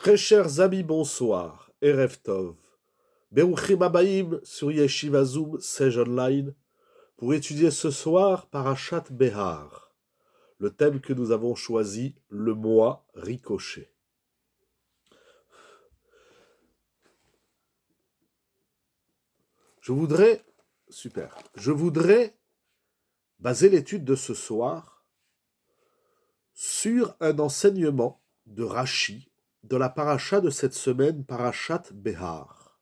Très chers amis, bonsoir. Erev Tov. Beruchim Abaim sur Yeshiva Zoom, Sage Online, pour étudier ce soir Parashat Behar, le thème que nous avons choisi, le mois ricochet. Je voudrais baser l'étude de ce soir sur un enseignement de Rashi, de la paracha de cette semaine, Parashat Behar.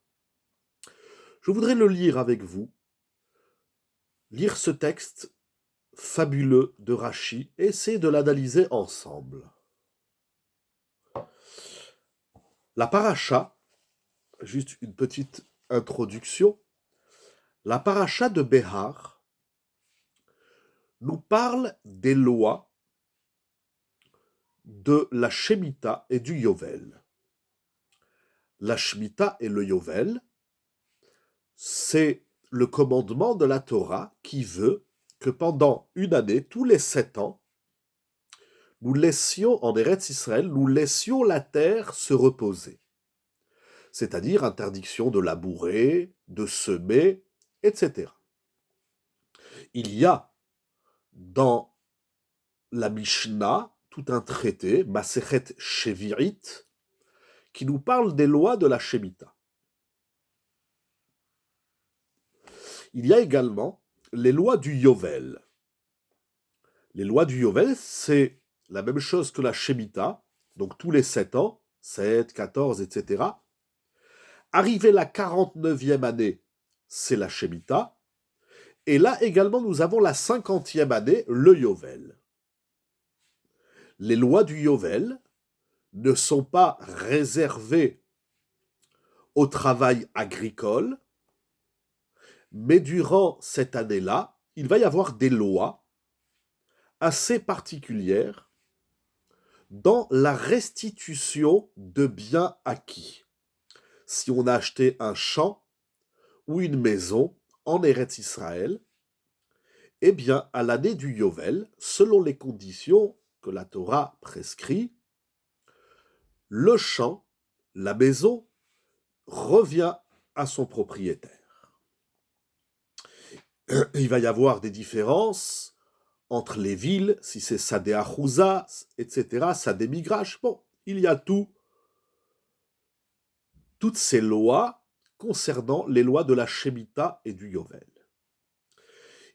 Je voudrais le lire avec vous, lire ce texte fabuleux de Rashi et essayer de l'analyser ensemble. La paracha, juste une petite introduction, la paracha de Behar nous parle des lois de la Shemitah et du Yovel. La Shemitah et le Yovel, c'est le commandement de la Torah qui veut que pendant une année, tous les 7 ans, nous laissions, en Eretz Israël, nous laissions la terre se reposer. C'est-à-dire interdiction de labourer, de semer, etc. Il y a dans la Mishnah tout un traité, Masechet Shevirit, qui nous parle des lois de la Shemitah. Il y a également les lois du Yovel. Les lois du Yovel, c'est la même chose que la Shemitah, donc tous les 7 ans, 7, 14, etc. Arrivé la 49e année, c'est la Shemitah. Et là également, nous avons la 50e année, le Yovel. Les lois du Yovel ne sont pas réservées au travail agricole, mais durant cette année-là, il va y avoir des lois assez particulières dans la restitution de biens acquis. Si on a acheté un champ ou une maison en Eretz Israël, eh bien, à l'année du Yovel, selon les conditions que la Torah prescrit, le champ, la maison, revient à son propriétaire. Il va y avoir des différences entre les villes, si c'est Sadeh Achouza, etc., Sadeh Migrash. Bon, il y a toutes ces lois concernant les lois de la Shemitah et du Yovel.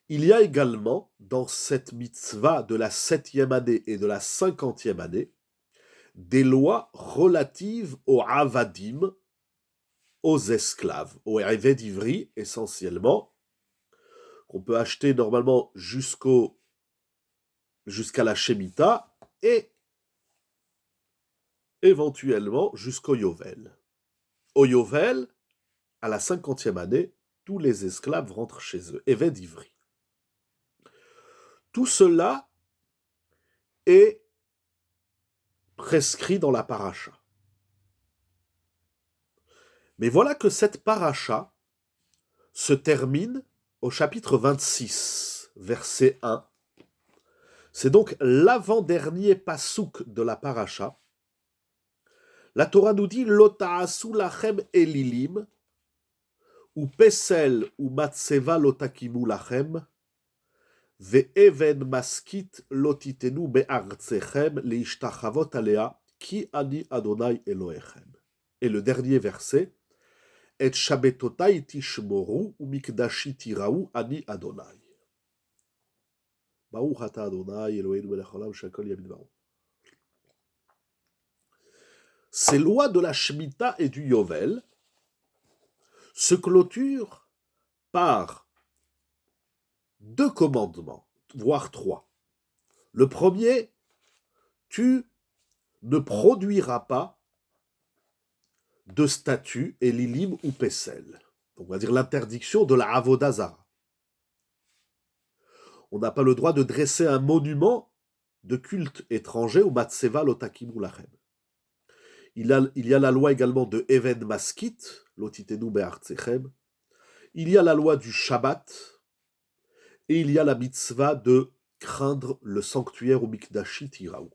Il y a également, dans cette mitzvah de la 7e année et de la 50e année, des lois relatives aux avadim, aux esclaves, aux Eved Ivri essentiellement, qu'on peut acheter normalement jusqu'à la Shemitah et éventuellement jusqu'au Yovel. Au Yovel, à la 50e année, tous les esclaves rentrent chez eux, Eved Ivri. Tout cela est prescrit dans la paracha. Mais voilà que cette paracha se termine au chapitre 26, verset 1. C'est donc l'avant-dernier pasouk de la paracha. La Torah nous dit « Lo ta'asu lachem elilim » ou « Pesel ou matseva lo takimu lachem » Ve'even maskit lo titenu be'artzechem leishtachavot alea ki ani Adonai Elohechem. Et le dernier verset Et shabetotai tishmoru u mikdashi tiraou ani Adonai. Baruch ata Adonai Eloheinu melech haolam shakol yamid baruch. Ces lois de la Shemitah et du Yovel se clôturent par 2 commandements, voire 3. Le premier, tu ne produiras pas de statue Elilim ou Pessel. On va dire l'interdiction de la Avodah Zara. On n'a pas le droit de dresser un monument de culte étranger au Matseva Lotakimu Lachem. Il y a la loi également de Even Maskit, Lotitenu Be'artzechem. Il y a la loi du Shabbat. Et il y a la mitzvah de craindre le sanctuaire au Mikdashi Tiraou.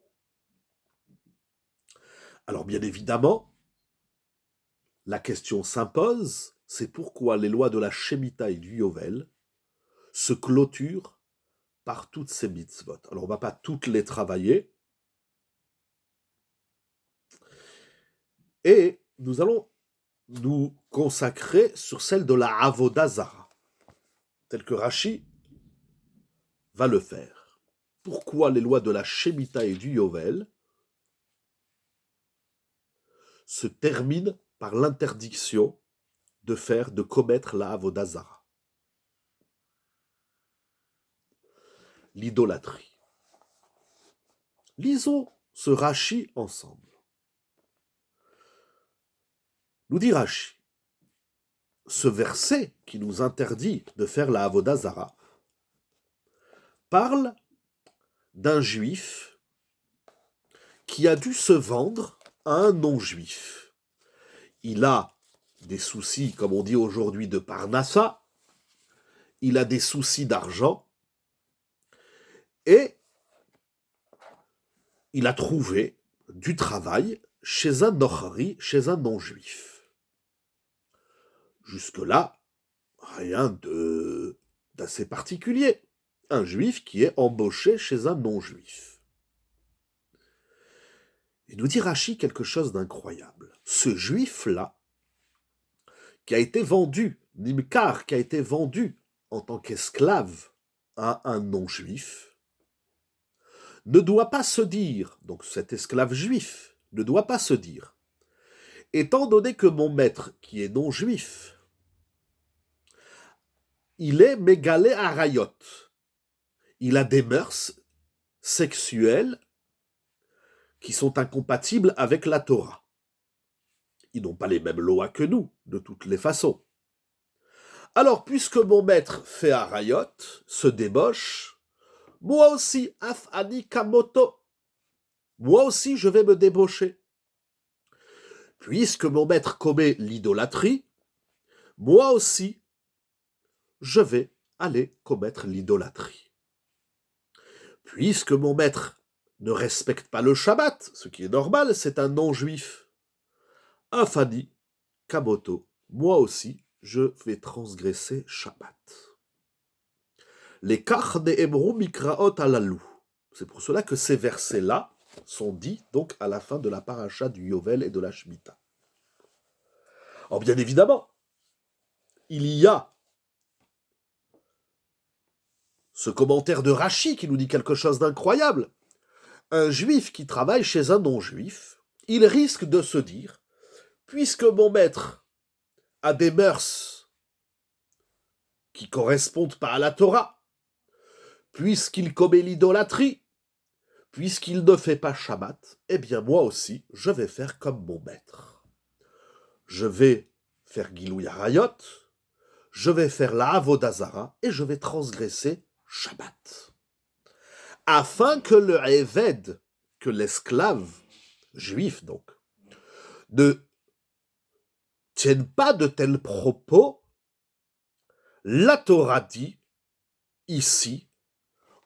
Alors bien évidemment, la question s'impose, c'est pourquoi les lois de la Shemitah et du Yovel se clôturent par toutes ces mitzvot. Alors on ne va pas toutes les travailler, et nous allons nous consacrer sur celle de la Avodah Zara, telle que Rashi va le faire. Pourquoi les lois de la Shemitah et du Yovel se terminent par l'interdiction de commettre la Avodah Zara, l'idolâtrie. Lisons ce Rashi ensemble. Nous dit Rashi, ce verset qui nous interdit de faire la Avodah Zara parle d'un juif qui a dû se vendre à un non-juif. Il a des soucis, comme on dit aujourd'hui, de parnassa, il a des soucis d'argent, et il a trouvé du travail chez un nochari, chez un non-juif. Jusque-là, rien d'assez particulier. Un juif qui est embauché chez un non-juif. Il nous dit Rashi quelque chose d'incroyable. Ce juif-là, qui a été vendu, Nimkar, qui a été vendu en tant qu'esclave à un non-juif, ne doit pas se dire, donc cet esclave juif, ne doit pas se dire, étant donné que mon maître, qui est non-juif, il est mégalé à rayot, il a des mœurs sexuelles qui sont incompatibles avec la Torah. Ils n'ont pas les mêmes lois que nous, de toutes les façons. Alors, puisque mon maître fait arayot, se débauche, moi aussi, af ani kamoto, moi aussi je vais me débaucher. Puisque mon maître commet l'idolâtrie, moi aussi je vais aller commettre l'idolâtrie. Puisque mon maître ne respecte pas le Shabbat, ce qui est normal, c'est un non-juif. Afani kamoto, moi aussi je vais transgresser Shabbat. Les kach de Emru mikraot alalou. C'est pour cela que ces versets-là sont dits donc à la fin de la paracha du Yovel et de la Shemitah. Alors bien évidemment, il y a ce commentaire de Rashi qui nous dit quelque chose d'incroyable. Un juif qui travaille chez un non-juif, il risque de se dire, puisque mon maître a des mœurs qui ne correspondent pas à la Torah, puisqu'il commet l'idolâtrie, puisqu'il ne fait pas Shabbat, eh bien moi aussi, je vais faire comme mon maître. Je vais faire Gilou Yarayot, je vais faire la Avodah Zara et je vais transgresser Shabbat. Afin que le Eved, que l'esclave, juif donc, ne tienne pas de tels propos, la Torah dit, ici,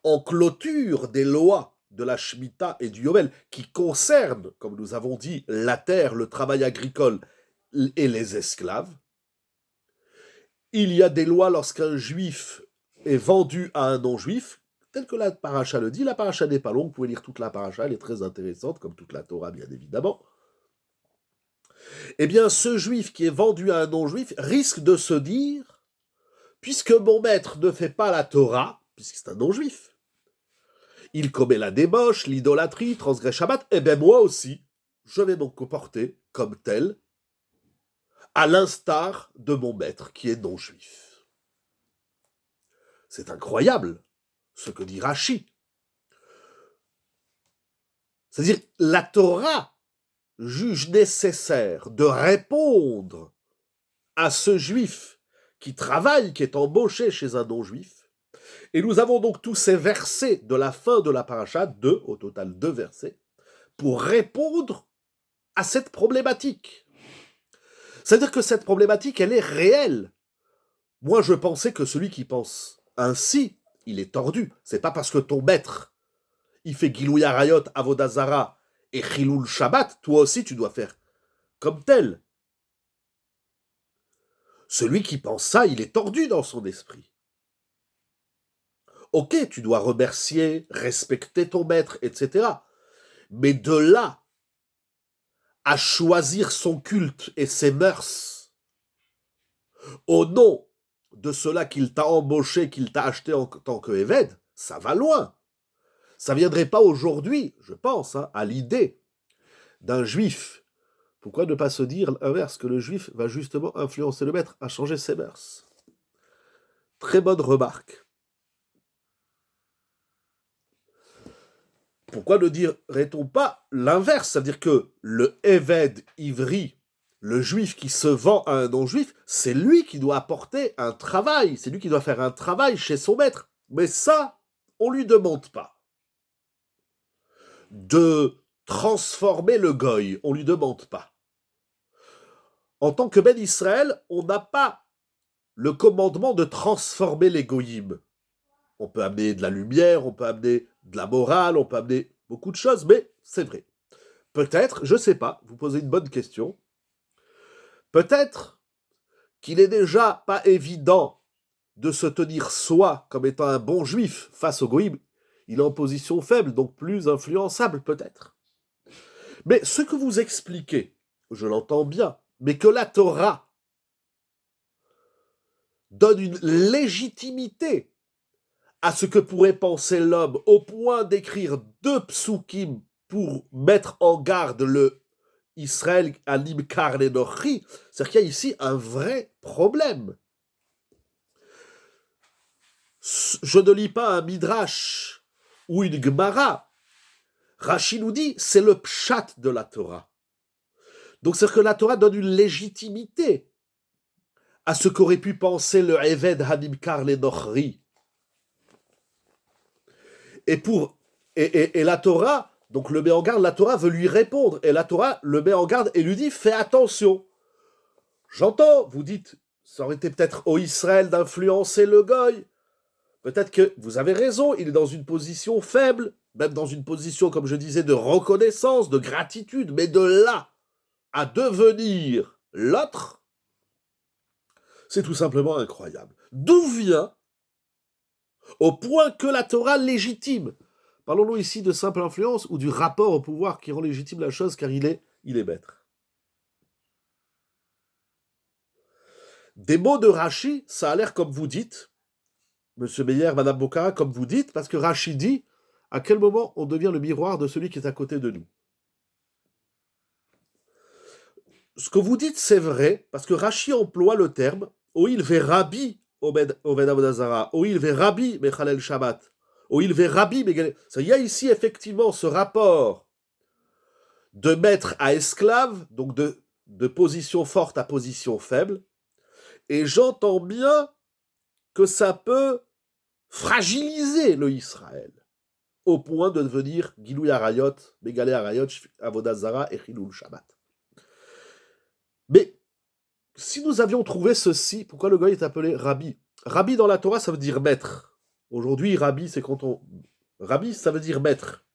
en clôture des lois de la Shemitah et du Yovel, qui concernent, comme nous avons dit, la terre, le travail agricole et les esclaves, il y a des lois lorsqu'un juif est vendu à un non-juif, tel que la paracha le dit. La paracha n'est pas longue, vous pouvez lire toute la paracha, elle est très intéressante, comme toute la Torah bien évidemment. Eh bien, ce juif qui est vendu à un non-juif risque de se dire, puisque mon maître ne fait pas la Torah, puisque c'est un non-juif, il commet la débauche, l'idolâtrie, transgresse Shabbat, eh bien moi aussi, je vais me comporter comme tel, à l'instar de mon maître qui est non-juif. C'est incroyable ce que dit Rashi. C'est-à-dire, la Torah juge nécessaire de répondre à ce juif qui travaille, qui est embauché chez un non-juif. Et nous avons donc tous ces versets de la fin de la paracha, au total 2 versets, pour répondre à cette problématique. C'est-à-dire que cette problématique, elle est réelle. Moi, je pensais que celui qui pense ainsi, il est tordu. C'est pas parce que ton maître, il fait Gilou Yarayot, Avodah Zara, Et Chilul Shabbat, toi aussi tu dois faire comme tel. Celui qui pense ça, il est tordu dans son esprit. Ok, tu dois remercier, respecter ton maître, etc. Mais de là à choisir son culte et ses mœurs au nom de cela qu'il t'a embauché, qu'il t'a acheté en tant que Éved, ça va loin. Ça ne viendrait pas aujourd'hui, je pense, à l'idée d'un juif. Pourquoi ne pas se dire l'inverse, que le juif va justement influencer le maître à changer ses mœurs? Très bonne remarque. Pourquoi ne dirait-on pas l'inverse? C'est-à-dire que le Éved ivri, le juif qui se vend à un non-juif, c'est lui qui doit apporter un travail, c'est lui qui doit faire un travail chez son maître. Mais ça, on ne lui demande pas. De transformer le goy, on ne lui demande pas. En tant que Ben Israël, on n'a pas le commandement de transformer les goyim. On peut amener de la lumière, on peut amener de la morale, on peut amener beaucoup de choses, mais c'est vrai. Peut-être, je ne sais pas, vous posez une bonne question, peut-être qu'il n'est déjà pas évident de se tenir soi comme étant un bon juif face au goïm. Il est en position faible, donc plus influençable peut-être. Mais ce que vous expliquez, je l'entends bien, mais que la Torah donne une légitimité à ce que pourrait penser l'homme au point d'écrire 2 psukim pour mettre en garde le Israël à l'Imkar Lenochi, c'est-à-dire qu'il y a ici un vrai problème. Je ne lis pas un Midrash ou une Gemara. Rashi nous dit, c'est le pshat de la Torah. Donc c'est-à-dire que la Torah donne une légitimité à ce qu'aurait pu penser le Eved Hanimkar Lenochi. Et la Torah, donc le met en garde, la Torah veut lui répondre, et la Torah le met en garde et lui dit, fais attention. J'entends, vous dites, ça aurait été peut-être au Israël d'influencer le goy. Peut-être que vous avez raison, il est dans une position faible, même dans une position, comme je disais, de reconnaissance, de gratitude, mais de là à devenir l'autre, c'est tout simplement incroyable. D'où vient, au point que la Torah légitime, parlons-nous ici de simple influence ou du rapport au pouvoir qui rend légitime la chose, car il est maître. Des mots de Rashi, ça a l'air comme vous dites, Monsieur Meyer, Madame Bocara, comme vous dites, parce que Rashi dit à quel moment on devient le miroir de celui qui est à côté de nous. Ce que vous dites, c'est vrai, parce que Rashi emploie le terme Oil ve Rabbi Oved Avodazara, Oil ve Rabbi Mechalel Shabbat, Oil ve Rabbi Megalel. Il y a ici effectivement ce rapport de maître à esclave, donc de position forte à position faible, et j'entends bien que ça peut fragiliser le Israël, au point de devenir Gilou Yarayot, Megalé Arayot, Avodazara et Chilul Shabbat. Mais si nous avions trouvé ceci, pourquoi le goy est appelé Rabbi? Rabbi dans la Torah, ça veut dire maître. Aujourd'hui, Rabbi, c'est quand on... Rabbi, ça veut dire maître.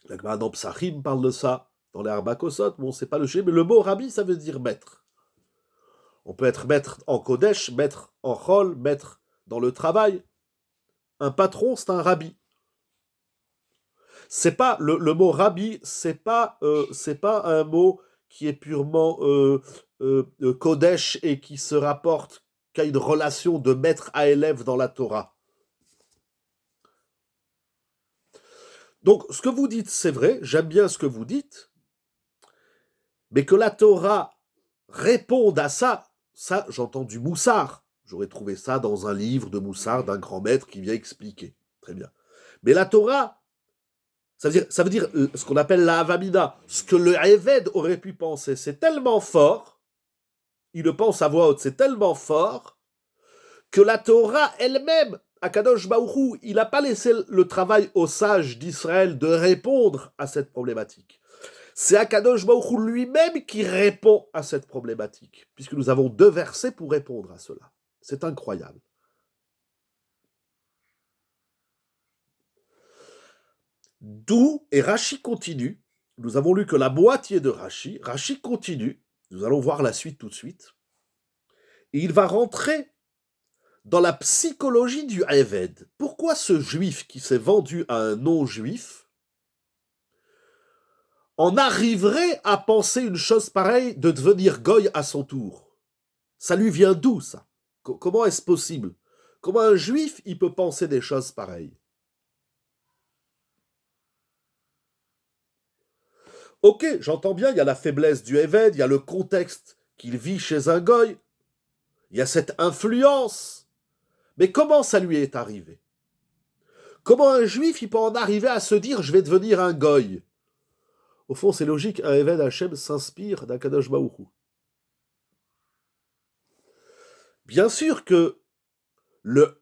La Gemara dans Psachim parle de ça, dans les Arbakosot, bon, c'est pas le sujet, mais le mot Rabbi, ça veut dire maître. On peut être maître en Kodesh, maître en Chol, maître dans le travail. Un patron, c'est un Rabbi. C'est pas le mot Rabbi, c'est pas un mot qui est purement Kodesh et qui se rapporte qu'à une relation de maître à élève dans la Torah. Donc, ce que vous dites, c'est vrai, j'aime bien ce que vous dites, mais que la Torah réponde à ça, j'entends du Moussard. J'aurais trouvé ça dans un livre de Moussard, d'un grand maître qui vient expliquer. Très bien. Mais la Torah, ça veut dire ce qu'on appelle la Havamina, ce que le Eved aurait pu penser, c'est tellement fort, il le pense à voix haute, c'est tellement fort, que la Torah elle-même, Akadosh Baruch Hu, il n'a pas laissé le travail aux sages d'Israël de répondre à cette problématique. C'est Akadosh Baruch Hu lui-même qui répond à cette problématique, puisque nous avons 2 versets pour répondre à cela. C'est incroyable. D'où, et Rashi continue, nous avons lu que la moitié de Rashi, Rashi continue, nous allons voir la suite tout de suite, et il va rentrer dans la psychologie du Eved. Pourquoi ce juif qui s'est vendu à un non-juif en arriverait à penser une chose pareille de devenir goy à son tour? Ça lui vient d'où, ça? Comment est-ce possible? Comment un juif, il peut penser des choses pareilles? Ok, j'entends bien, il y a la faiblesse du Eved, il y a le contexte qu'il vit chez un goy, il y a cette influence. Mais comment ça lui est arrivé? Comment un juif, il peut en arriver à se dire « je vais devenir un goy » Au fond, c'est logique, un Eved Hashem s'inspire d'un Kadosh Baruch Hu. Bien sûr que le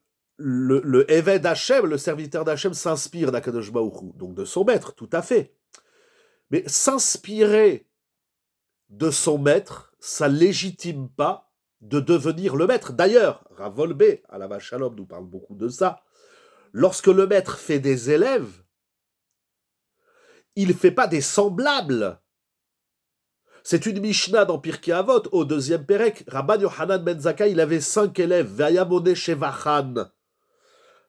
Eved Hashem, le serviteur d'Hashem, s'inspire d'Akadosh Baruch Hu, donc de son maître, tout à fait. Mais s'inspirer de son maître, ça légitime pas de devenir le maître. D'ailleurs, Rav Wolbe, à la Shalom, nous parle beaucoup de ça. Lorsque le maître fait des élèves, il ne fait pas des semblables. C'est une Mishnah dans Pirkei Avot, au deuxième Pérek. Rabban Yochanan ben Zakkai, il avait 5 élèves. Vayamone Shevachan.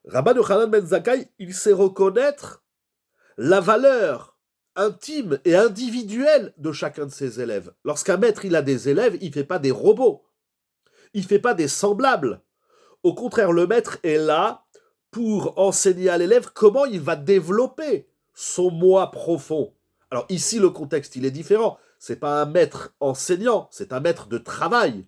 Rabban Yochanan ben Zakkai, il sait reconnaître la valeur intime et individuelle de chacun de ses élèves. Lorsqu'un maître il a des élèves, il ne fait pas des robots. Il ne fait pas des semblables. Au contraire, le maître est là pour enseigner à l'élève comment il va développer son moi profond. Alors ici, le contexte, il est différent. C'est pas un maître enseignant, c'est un maître de travail.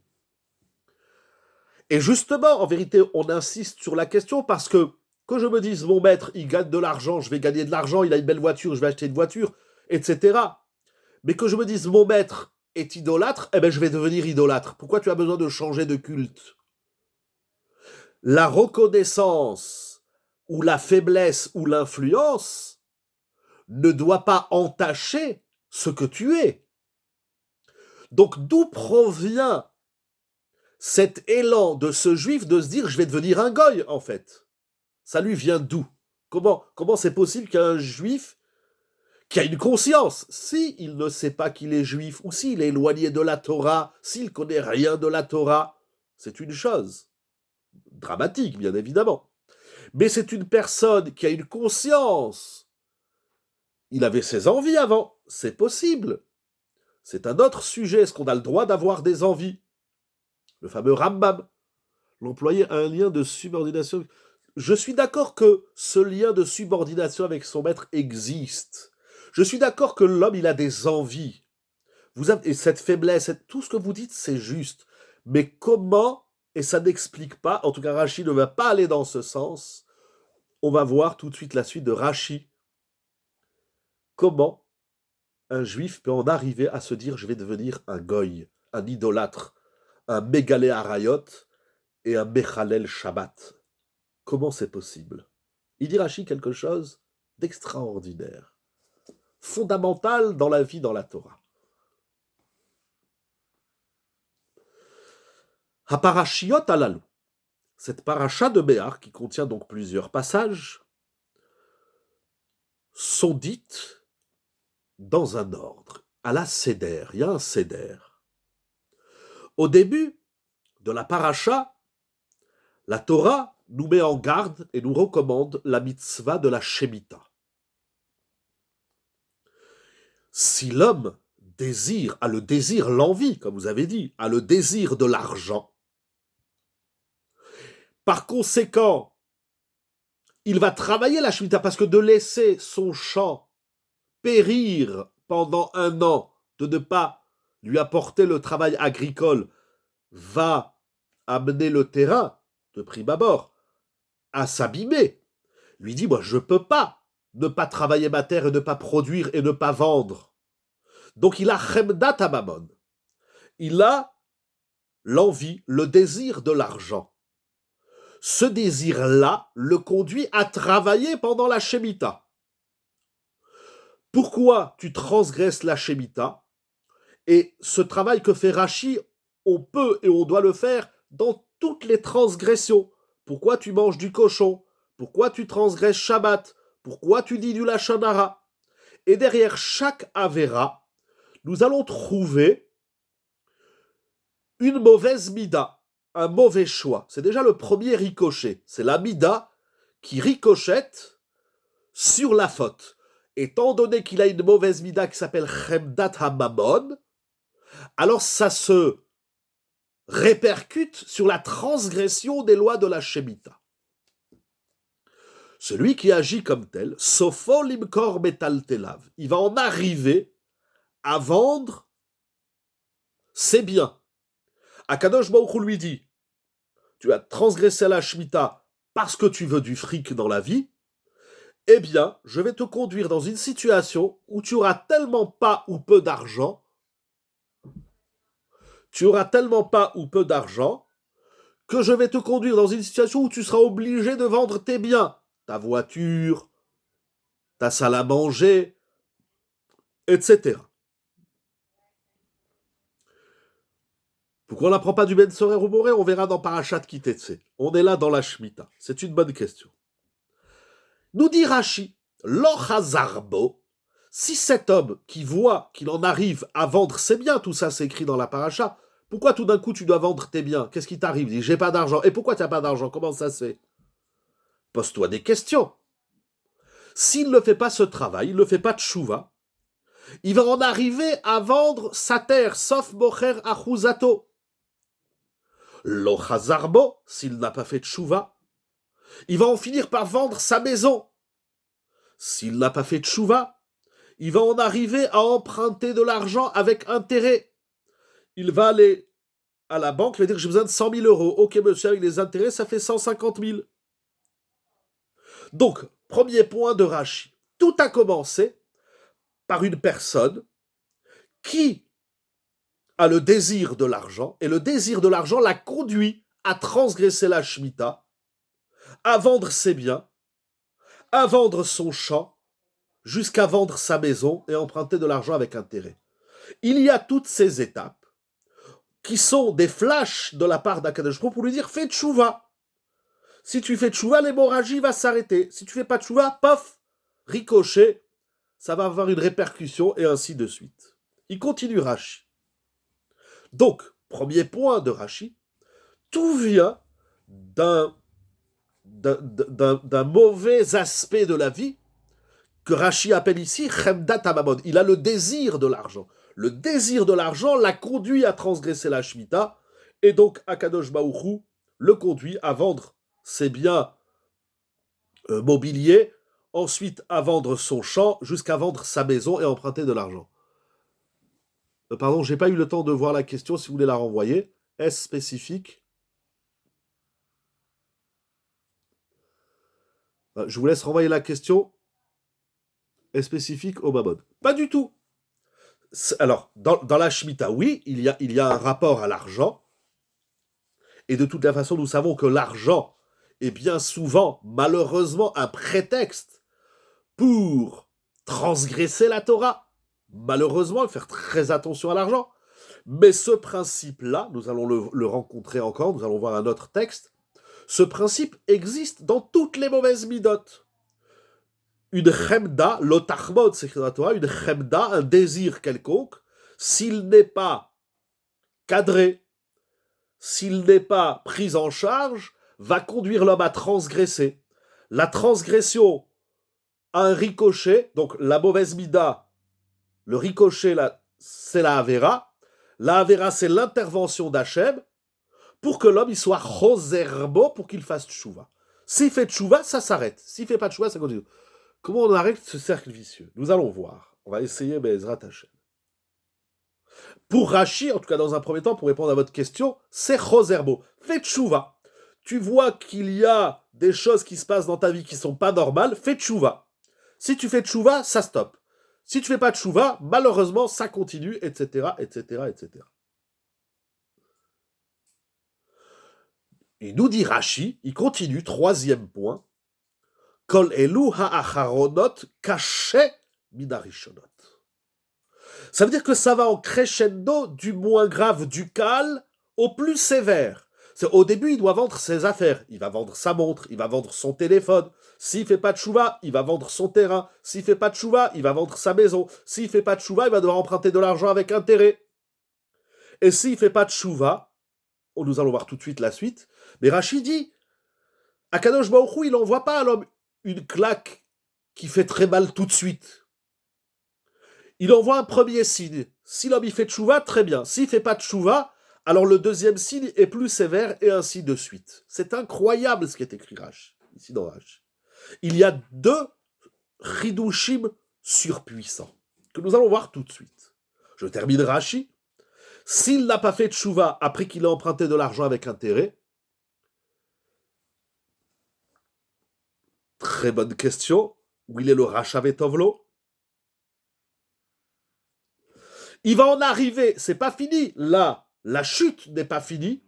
Et justement, en vérité, on insiste sur la question parce que je me dise, mon maître, il gagne de l'argent, je vais gagner de l'argent, il a une belle voiture, je vais acheter une voiture, etc. Mais que je me dise, mon maître est idolâtre, eh bien, je vais devenir idolâtre. Pourquoi tu as besoin de changer de culte? La reconnaissance ou la faiblesse ou l'influence ne doit pas entacher ce que tu es. Donc d'où provient cet élan de ce juif de se dire je vais devenir un goy en fait? Ça lui vient d'où? Comment c'est possible qu'un juif qui a une conscience, s'il ne sait pas qu'il est juif, ou s'il est éloigné de la Torah, s'il ne connaît rien de la Torah, c'est une chose dramatique, bien évidemment. Mais c'est une personne qui a une conscience. Il avait ses envies avant, c'est possible. C'est un autre sujet, est-ce qu'on a le droit d'avoir des envies? Le fameux Rambam, l'employé a un lien de subordination. Je suis d'accord que ce lien de subordination avec son maître existe. Je suis d'accord que l'homme, il a des envies. Vous avez, et cette faiblesse, tout ce que vous dites, c'est juste. Mais comment, et ça n'explique pas, en tout cas Rashi ne va pas aller dans ce sens, on va voir tout de suite la suite de Rashi. Comment un juif peut en arriver à se dire je vais devenir un goy, un idolâtre, un mégalé harayot et un mechalel Shabbat. Comment c'est possible? Il dit Rashi quelque chose d'extraordinaire, fondamental dans la vie dans la Torah. Haparashiot alalu, cette paracha de Béar, qui contient donc plusieurs passages, sont dites dans un ordre, à la Seder. Il y a un Seder. Au début de la paracha, la Torah nous met en garde et nous recommande la mitzvah de la Shemitah. Si l'homme a le désir, l'envie, comme vous avez dit, a le désir de l'argent, par conséquent, il va travailler la Shemitah, parce que de laisser son champ périr pendant 1 an, de ne pas lui apporter le travail agricole, va amener le terrain, de prime abord, à s'abîmer. Lui dit, moi je ne peux pas ne pas travailler ma terre et ne pas produire et ne pas vendre. Donc il a chemdat amamon. Il a l'envie, le désir de l'argent. Ce désir-là le conduit à travailler pendant la Shemitah. Pourquoi tu transgresses la Shemitah? Et ce travail que fait Rashi, on peut et on doit le faire dans toutes les transgressions. Pourquoi tu manges du cochon? Pourquoi tu transgresses Shabbat? Pourquoi tu dis du Lachon Hara? Et derrière chaque Avera, nous allons trouver une mauvaise mida, un mauvais choix. C'est déjà le premier ricochet. C'est la mida qui ricochette sur la faute. Étant donné qu'il a une mauvaise mida qui s'appelle Chemdat HaMamon, alors ça se répercute sur la transgression des lois de la Shemitah. Celui qui agit comme tel, Sofo limkor metaltelav, il va en arriver à vendre ses biens. Akadosh Baruch Hu lui dit, tu as transgressé la Shemitah parce que tu veux du fric dans la vie, eh bien, je vais te conduire dans une situation où tu auras tellement pas ou peu d'argent, que je vais te conduire dans une situation où tu seras obligé de vendre tes biens, ta voiture, ta salle à manger, etc. Pourquoi on n'apprend pas du Ben Sorer ou Moré? On verra dans Parashat Kitetse. On est là dans la Shemitah. C'est une bonne question. Nous dit Rashi, Lo Hazarbo, si cet homme qui voit qu'il en arrive à vendre ses biens, tout ça c'est écrit dans la paracha, pourquoi tout d'un coup tu dois vendre tes biens? Qu'est-ce qui t'arrive? Il dit, j'ai pas d'argent. Et pourquoi tu n'as pas d'argent? Comment ça se fait? Pose-toi des questions. S'il ne fait pas ce travail, il ne fait pas de tchouva, il va en arriver à vendre sa terre, sauf Mocher Achuzato. Lo Hazarbo, s'il n'a pas fait de tchouva, il va en finir par vendre sa maison. S'il n'a pas fait de tchouva, il va en arriver à emprunter de l'argent avec intérêt. Il va aller à la banque, il va dire j'ai besoin de 100 000 euros. Ok monsieur, avec les intérêts, ça fait 150 000. Donc, premier point de Rashi. Tout a commencé par une personne qui a le désir de l'argent, et le désir de l'argent l'a conduit à transgresser la Shemitah, à vendre ses biens, à vendre son champ, jusqu'à vendre sa maison et emprunter de l'argent avec intérêt. Il y a toutes ces étapes qui sont des flashs de la part d'Akadosh Baruch Hu pour lui dire fais tchouva. Si tu fais tchouva, l'hémorragie va s'arrêter. Si tu fais pas tchouva, paf, ricochet, ça va avoir une répercussion et ainsi de suite. Il continue Rashi. Donc, premier point de Rashi, tout vient d'un mauvais aspect de la vie que Rashi appelle ici Chemdat HaMamon. Il a le désir de l'argent. Le désir de l'argent l'a conduit à transgresser la Shemitah, et donc Akadosh Baruch Hu le conduit à vendre ses biens mobiliers, ensuite à vendre son champ, jusqu'à vendre sa maison et emprunter de l'argent. Pardon, j'ai pas eu le temps de voir la question, si vous voulez la renvoyer. Est-ce spécifique? Je vous laisse renvoyer la question. Est spécifique au Mamon? Pas du tout. Alors, dans la Shemitah, oui, il y a un rapport à l'argent. Et de toute la façon, nous savons que l'argent est bien souvent, malheureusement, un prétexte pour transgresser la Torah. Malheureusement, faire très attention à l'argent. Mais ce principe-là, nous allons le rencontrer encore, nous allons voir un autre texte. Ce principe existe dans toutes les mauvaises midotes. Une chemda, l'otachmod, c'est écrit dans la Torah, une chemda, un désir quelconque, s'il n'est pas cadré, s'il n'est pas pris en charge, va conduire l'homme à transgresser. La transgression a un ricochet, donc la mauvaise mida, le ricochet, c'est la Avera. La Avera, c'est l'intervention d'Hachem pour que l'homme il soit choserbo, pour qu'il fasse tchouva. S'il fait tchouva, ça s'arrête. S'il ne fait pas tchouva, ça continue. Comment on arrête ce cercle vicieux? Nous allons voir. On va essayer Be'ezrat Hashem. Pour Rashi, en tout cas dans un premier temps, pour répondre à votre question, c'est choserbo. Fais tchouva. Tu vois qu'il y a des choses qui se passent dans ta vie qui ne sont pas normales, fais tchouva. Si tu fais tchouva, ça stoppe. Si tu ne fais pas tchouva, malheureusement, ça continue, etc., etc., etc. Il nous dit Rashi, il continue, troisième point, Kol elu ha'acharonot kaché minarishonot. Ça veut dire que ça va en crescendo du moins grave du cal au plus sévère. Au début, il doit vendre ses affaires. Il va vendre sa montre, il va vendre son téléphone. S'il fait pas de chouva, il va vendre son terrain. S'il fait pas de chouva, il va vendre sa maison. S'il fait pas de chouva, il va devoir emprunter de l'argent avec intérêt. Et s'il fait pas de chouva, nous allons voir tout de suite la suite, mais Rachid dit, Akadosh Baruch Hu, il n'envoie pas à l'homme une claque qui fait très mal tout de suite. Il envoie un premier signe. Si l'homme il fait de chouva, très bien. S'il fait pas de chouva, alors le deuxième signe est plus sévère et ainsi de suite. C'est incroyable ce qui est écrit Rashi, ici dans Rashi. Il y a deux chidushim surpuissants que nous allons voir tout de suite. Je termine Rashi. S'il n'a pas fait de chouva après qu'il a emprunté de l'argent avec intérêt, très bonne question. Où il est le rachat Vetovlo? Il va en arriver, c'est pas fini. Là, la chute n'est pas finie,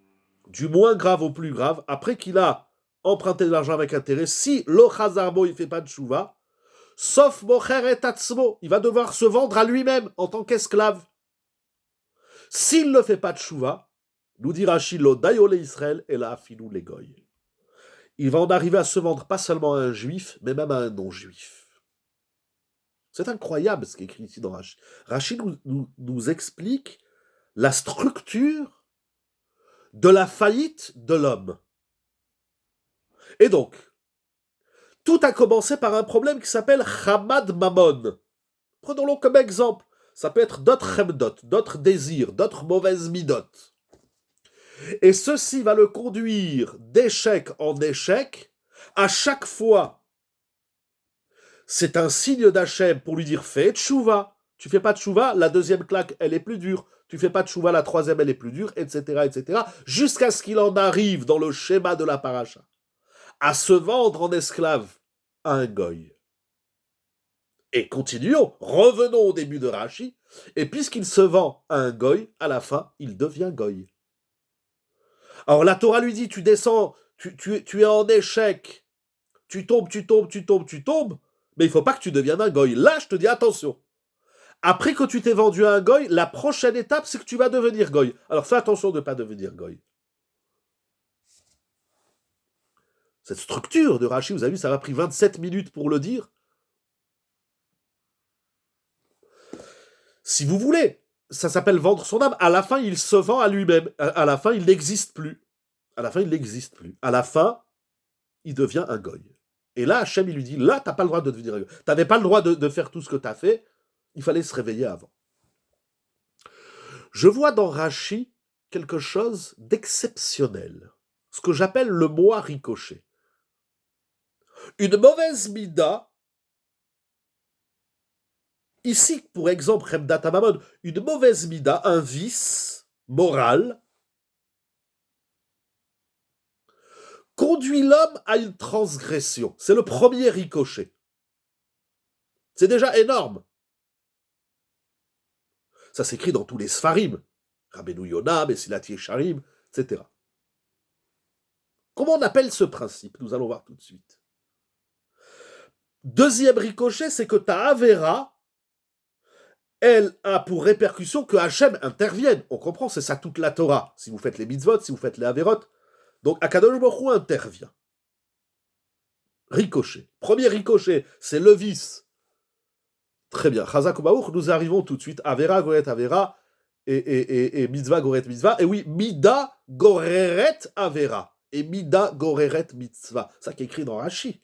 du moins grave au plus grave, après qu'il a emprunté de l'argent avec intérêt. Si le Chazarbo il fait pas de chouva, sauf Mocher et Tatsmo, il va devoir se vendre à lui-même en tant qu'esclave. S'il ne fait pas de chouva, nous dit Rashi, lo dayole Israël et la afinou les goy. Il va en arriver à se vendre pas seulement à un juif, mais même à un non-juif. C'est incroyable ce qui est écrit ici dans Rashi. Rashi nous explique la structure de la faillite de l'homme. Et donc, tout a commencé par un problème qui s'appelle Hamad Mammon. Prenons-le comme exemple. Ça peut être d'autres chemdot, d'autres désirs, d'autres mauvaises midot. Et ceci va le conduire d'échec en échec. À chaque fois, c'est un signe d'Hachem pour lui dire fais tchouva. Tu fais pas de tchouva, la deuxième claque, elle est plus dure. Tu fais pas de tchouva, la troisième, elle est plus dure, etc., etc. Jusqu'à ce qu'il en arrive dans le schéma de la paracha à se vendre en esclave à un goy. Et continuons, revenons au début de Rashi, et puisqu'il se vend à un goy, à la fin, il devient goy. Alors la Torah lui dit, tu descends, tu es en échec, tu tombes, mais il ne faut pas que tu deviennes un goy. Là, je te dis, attention. Après que tu t'es vendu à un goy, la prochaine étape, c'est que tu vas devenir goy. Alors fais attention de ne pas devenir goy. Cette structure de Rashi, vous avez vu, ça m'a pris 27 minutes pour le dire. Si vous voulez, ça s'appelle vendre son âme. À la fin, il se vend à lui-même. À la fin, il n'existe plus. À la fin, il n'existe plus. À la fin, il devient un goy. Et là, Hachem, il lui dit, là, tu n'as pas le droit de devenir un goy. Tu n'avais pas le droit de faire tout ce que tu as fait. Il fallait se réveiller avant. Je vois dans Rashi quelque chose d'exceptionnel. Ce que j'appelle le moi ricochet. Une mauvaise mida. Ici, pour exemple, Remdat Amamon, une mauvaise mida, un vice moral, conduit l'homme à une transgression. C'est le premier ricochet. C'est déjà énorme. Ça s'écrit dans tous les Sfarim. Rabbeinu Yonah, Mesilat Yesharim, etc. Comment on appelle ce principe? Nous allons voir tout de suite. Deuxième ricochet, c'est que ta Avera, elle a pour répercussion que Hachem intervienne. On comprend, c'est ça toute la Torah. Si vous faites les mitzvot, si vous faites les Averot. Donc Akadosh Baruch Hu intervient. Ricochet. Premier ricochet, c'est le vice. Très bien. Chazak Ubaouk, nous arrivons tout de suite. Avera, Goret, Avera. Et mitzvah, Goret, mitzvah. Et oui, Mida, Goreret, Avera. Et Mida, Goreret, mitzvah. Ça qui est écrit dans Rashi.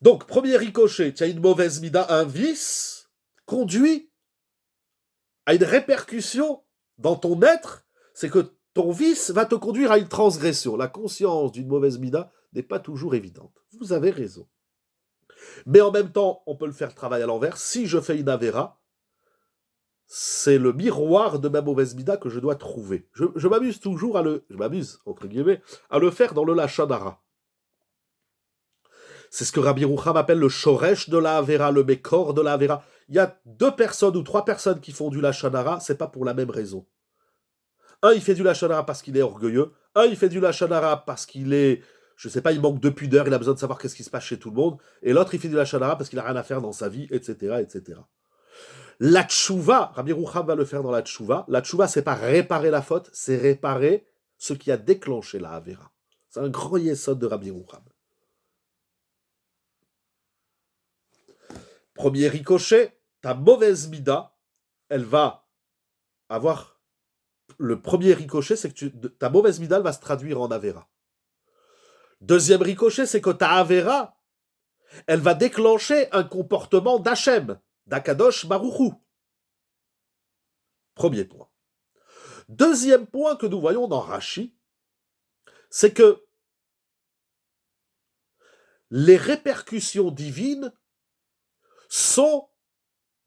Donc, premier ricochet, tu as une mauvaise mida, un vice, conduit à une répercussion dans ton être, c'est que ton vice va te conduire à une transgression. La conscience d'une mauvaise mida n'est pas toujours évidente. Vous avez raison. Mais en même temps, on peut le faire travailler à l'envers. Si je fais une avéra, c'est le miroir de ma mauvaise mida que je dois trouver. Je m'amuse toujours entre guillemets, à le faire dans le lachon hara. C'est ce que Rabbi Rucham appelle le shoresh de la Avera, le mekor de la Avera. Il y a 2 personnes ou 3 personnes qui font du lachon hara, c'est pas pour la même raison. Un, il fait du lachon hara parce qu'il est orgueilleux. Un, il fait du lachon hara parce qu'il est, je sais pas, il manque de pudeur, il a besoin de savoir qu'est-ce qui se passe chez tout le monde. Et l'autre, il fait du lachon hara parce qu'il a rien à faire dans sa vie, etc., etc. La tchouva, Rabbi Rucham va le faire dans la tchouva. La tchouva, c'est pas réparer la faute, c'est réparer ce qui a déclenché la Avera. C'est un grand yesod de Rabbi Yerucham. Premier ricochet, ta mauvaise mida, elle va avoir... Le premier ricochet, c'est que ta mauvaise mida, elle va se traduire en Avera. Deuxième ricochet, c'est que ta Avera, elle va déclencher un comportement d'Hachem, d'Akadosh Baruchou. Premier point. Deuxième point que nous voyons dans Rashi, c'est que les répercussions divines sont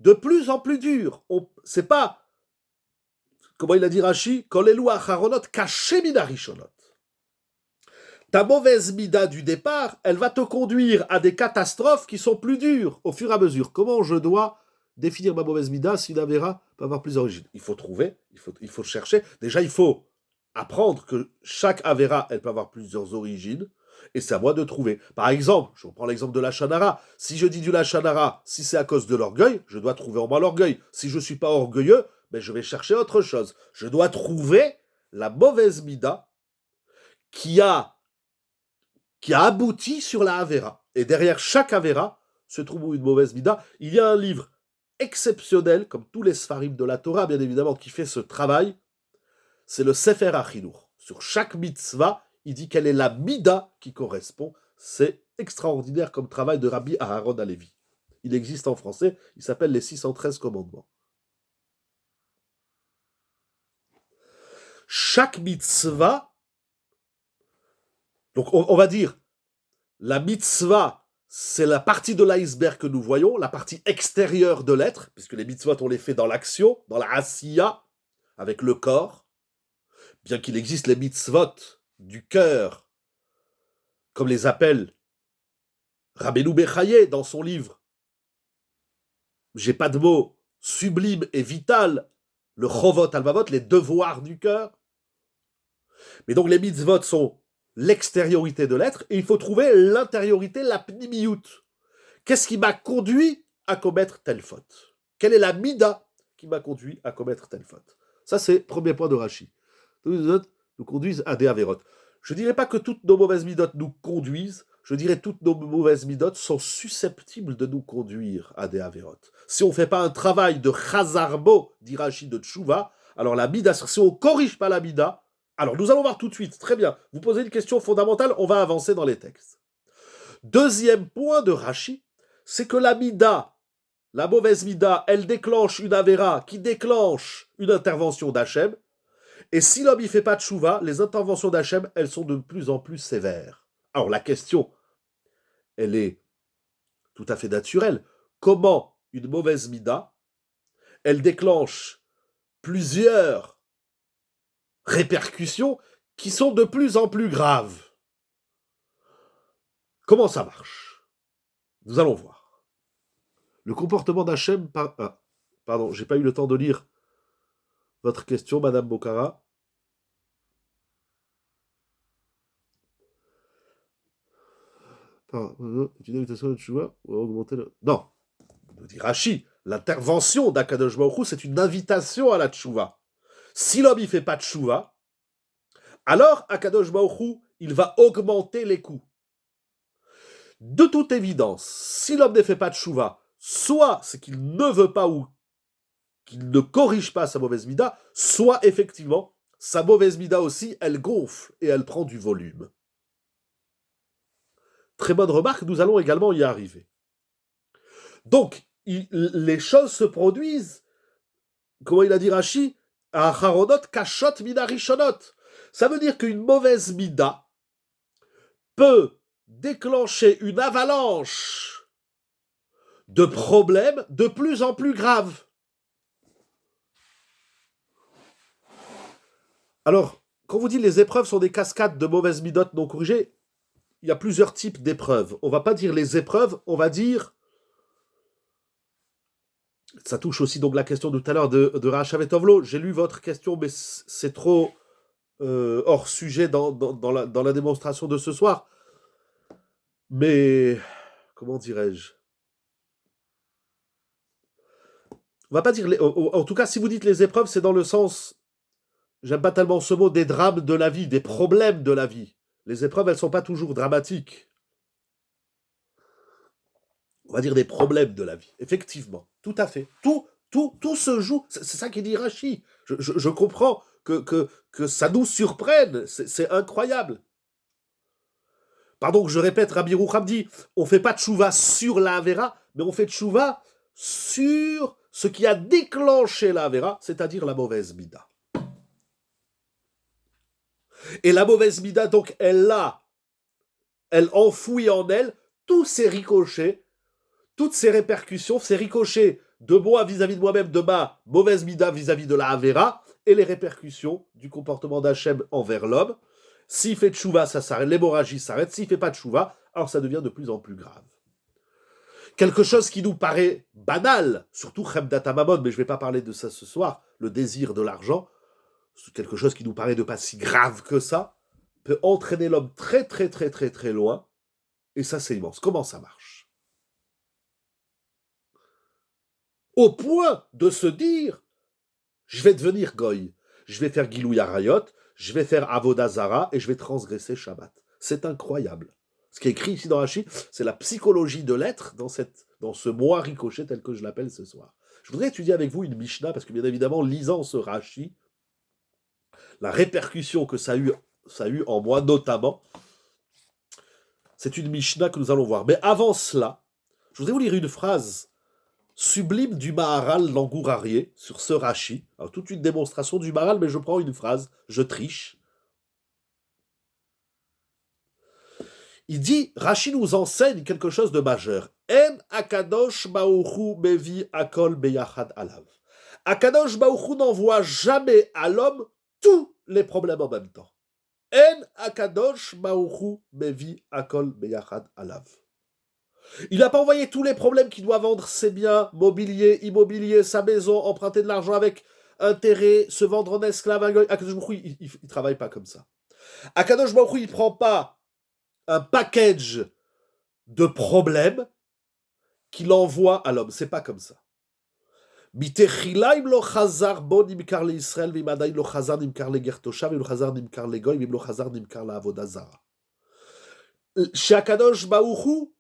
de plus en plus dures. C'est pas, comment il a dit Rashi, quand les lois acharonot caché mina rishonot. Ta mauvaise mida du départ, elle va te conduire à des catastrophes qui sont plus dures au fur et à mesure. Comment je dois définir ma mauvaise mida si une Avera peut avoir plusieurs origines? Il faut trouver, il faut chercher. Déjà, il faut apprendre que chaque Avera, elle peut avoir plusieurs origines. Et c'est à moi de trouver. Par exemple, je reprends l'exemple de la Shanara. Si je dis du Lachanara, si c'est à cause de l'orgueil, je dois trouver en moi l'orgueil. Si je ne suis pas orgueilleux, ben je vais chercher autre chose. Je dois trouver la mauvaise mida qui a abouti sur la Avera. Et derrière chaque Avera se trouve une mauvaise mida. Il y a un livre exceptionnel, comme tous les Sfarim de la Torah, bien évidemment, qui fait ce travail. C'est le Sefer HaChinuch. Sur chaque mitzvah, il dit quelle est la mida qui correspond. C'est extraordinaire comme travail de Rabbi Aharon Halevi. Il existe en français, il s'appelle les 613 commandements. Chaque mitzvah, donc on va dire, la mitzvah, c'est la partie de l'iceberg que nous voyons, la partie extérieure de l'être, puisque les mitzvot, on les fait dans l'action, dans la asiya, avec le corps, bien qu'il existe les mitzvot du cœur, comme les appelle Rabbeinu Bechaye dans son livre. J'ai pas de mots, sublime et vital, le chovot alvavot, les devoirs du cœur. Mais donc les mitzvot sont l'extériorité de l'être, et il faut trouver l'intériorité, la pnimiyut. Qu'est-ce qui m'a conduit à commettre telle faute? Quelle est la mida qui m'a conduit à commettre telle faute? Ça, c'est le premier point de Rashi. Tous les autres nous conduisent à des avérotes. Je ne dirais pas que toutes nos mauvaises midotes nous conduisent, je dirais que toutes nos mauvaises midotes sont susceptibles de nous conduire à des avérotes. Si on ne fait pas un travail de chazarbo, dit Rashi, de tchouva, alors la mida, si on ne corrige pas la mida, alors nous allons voir tout de suite, très bien, vous posez une question fondamentale, on va avancer dans les textes. Deuxième point de Rashi, c'est que la mida, la mauvaise mida, elle déclenche une avéra qui déclenche une intervention d'Hachem, et si l'homme ne fait pas de tchouva, les interventions d'Hachem, elles sont de plus en plus sévères. Alors la question, elle est tout à fait naturelle. Comment une mauvaise mida, elle déclenche plusieurs répercussions qui sont de plus en plus graves? Comment ça marche? Nous allons voir. Le comportement d'Hachem... pardon, j'ai pas eu le temps de lire votre question, Madame Bokhara. Non, nous dit Rashi, l'intervention d'Akadosh Baruch Hu, c'est une invitation à la tchouva. Si l'homme ne fait pas de tchouva, alors Akadosh Baruch Hu, il va augmenter les coûts. De toute évidence, si l'homme ne fait pas de tchouva, soit c'est qu'il ne veut pas ou qu'il ne corrige pas sa mauvaise mida, soit effectivement, sa mauvaise mida aussi, elle gonfle et elle prend du volume. Très bonne remarque, nous allons également y arriver. Donc, les choses se produisent, comment il a dit Rashi, à Haronot kashot mina rishonot. Ça veut dire qu'une mauvaise mida peut déclencher une avalanche de problèmes de plus en plus graves. Alors, quand vous dites les épreuves sont des cascades de mauvaises midotes non corrigées, il y a plusieurs types d'épreuves. On ne va pas dire les épreuves, on va dire... Ça touche aussi donc la question de tout à l'heure de Rachav et Tovlo. J'ai lu votre question, mais c'est trop hors sujet dans la démonstration de ce soir. Mais, comment dirais-je? On va pas dire... en tout cas, si vous dites les épreuves, c'est dans le sens j'aime pas tellement ce mot, des drames de la vie, des problèmes de la vie. Les épreuves, elles sont pas toujours dramatiques. On va dire des problèmes de la vie. Effectivement, tout à fait. Tout se joue. C'est ça qui dit Rachi. Je comprends que ça nous surprenne. C'est incroyable. Pardon que je répète, Rabbi Rouham dit, on fait pas de tchouva sur la Avera, mais on fait de tchouva sur ce qui a déclenché la Avera, c'est-à-dire la mauvaise mida. Et la mauvaise mida, donc, elle enfouit en elle tous ces ricochets, toutes ces répercussions, ces ricochets de moi vis-à-vis de moi-même, de ma mauvaise mida vis-à-vis de la Avera, et les répercussions du comportement d'Hachem envers l'homme. S'il fait tchouva, ça s'arrête, l'hémorragie s'arrête. S'il fait pas tchouva, alors ça devient de plus en plus grave. Quelque chose qui nous paraît banal, surtout Chemdat Hamamon, mais je ne vais pas parler de ça ce soir, le désir de l'argent, quelque chose qui nous paraît de pas si grave que ça, peut entraîner l'homme très très très très très loin, et ça c'est immense. Comment ça marche? Au point de se dire, je vais devenir goy, je vais faire Gilou Yarayot, je vais faire Avodazara, et je vais transgresser Shabbat. C'est incroyable. Ce qui est écrit ici dans Rashi, c'est la psychologie de l'être dans ce moi ricochet tel que je l'appelle ce soir. Je voudrais étudier avec vous une Mishnah, parce que bien évidemment, lisant ce Rashi, la répercussion que ça a eu en moi notamment, c'est une Mishnah que nous allons voir. Mais avant cela, je voudrais vous lire une phrase sublime du Maharal Langourarié sur ce Rashi. Alors, toute une démonstration du Maharal, mais je prends une phrase, je triche. Il dit, Rashi nous enseigne quelque chose de majeur. En Akadosh Baruchu Mevi Akol Beyachad Alav. Akadosh Baruchu n'envoie jamais à l'homme tous les problèmes en même temps. En Akadosh Baruchu Mevi Akol Beyachad Alav. Il n'a pas envoyé tous les problèmes qu'il doit vendre ses biens, mobilier, immobilier, sa maison, emprunter de l'argent avec intérêt, se vendre en esclave. Akadosh Baruchu, il ne travaille pas comme ça. Akadosh Baruchu, il ne prend pas un package de problèmes qu'il envoie à l'homme. C'est pas comme ça. Chez Akadosh Baruchu,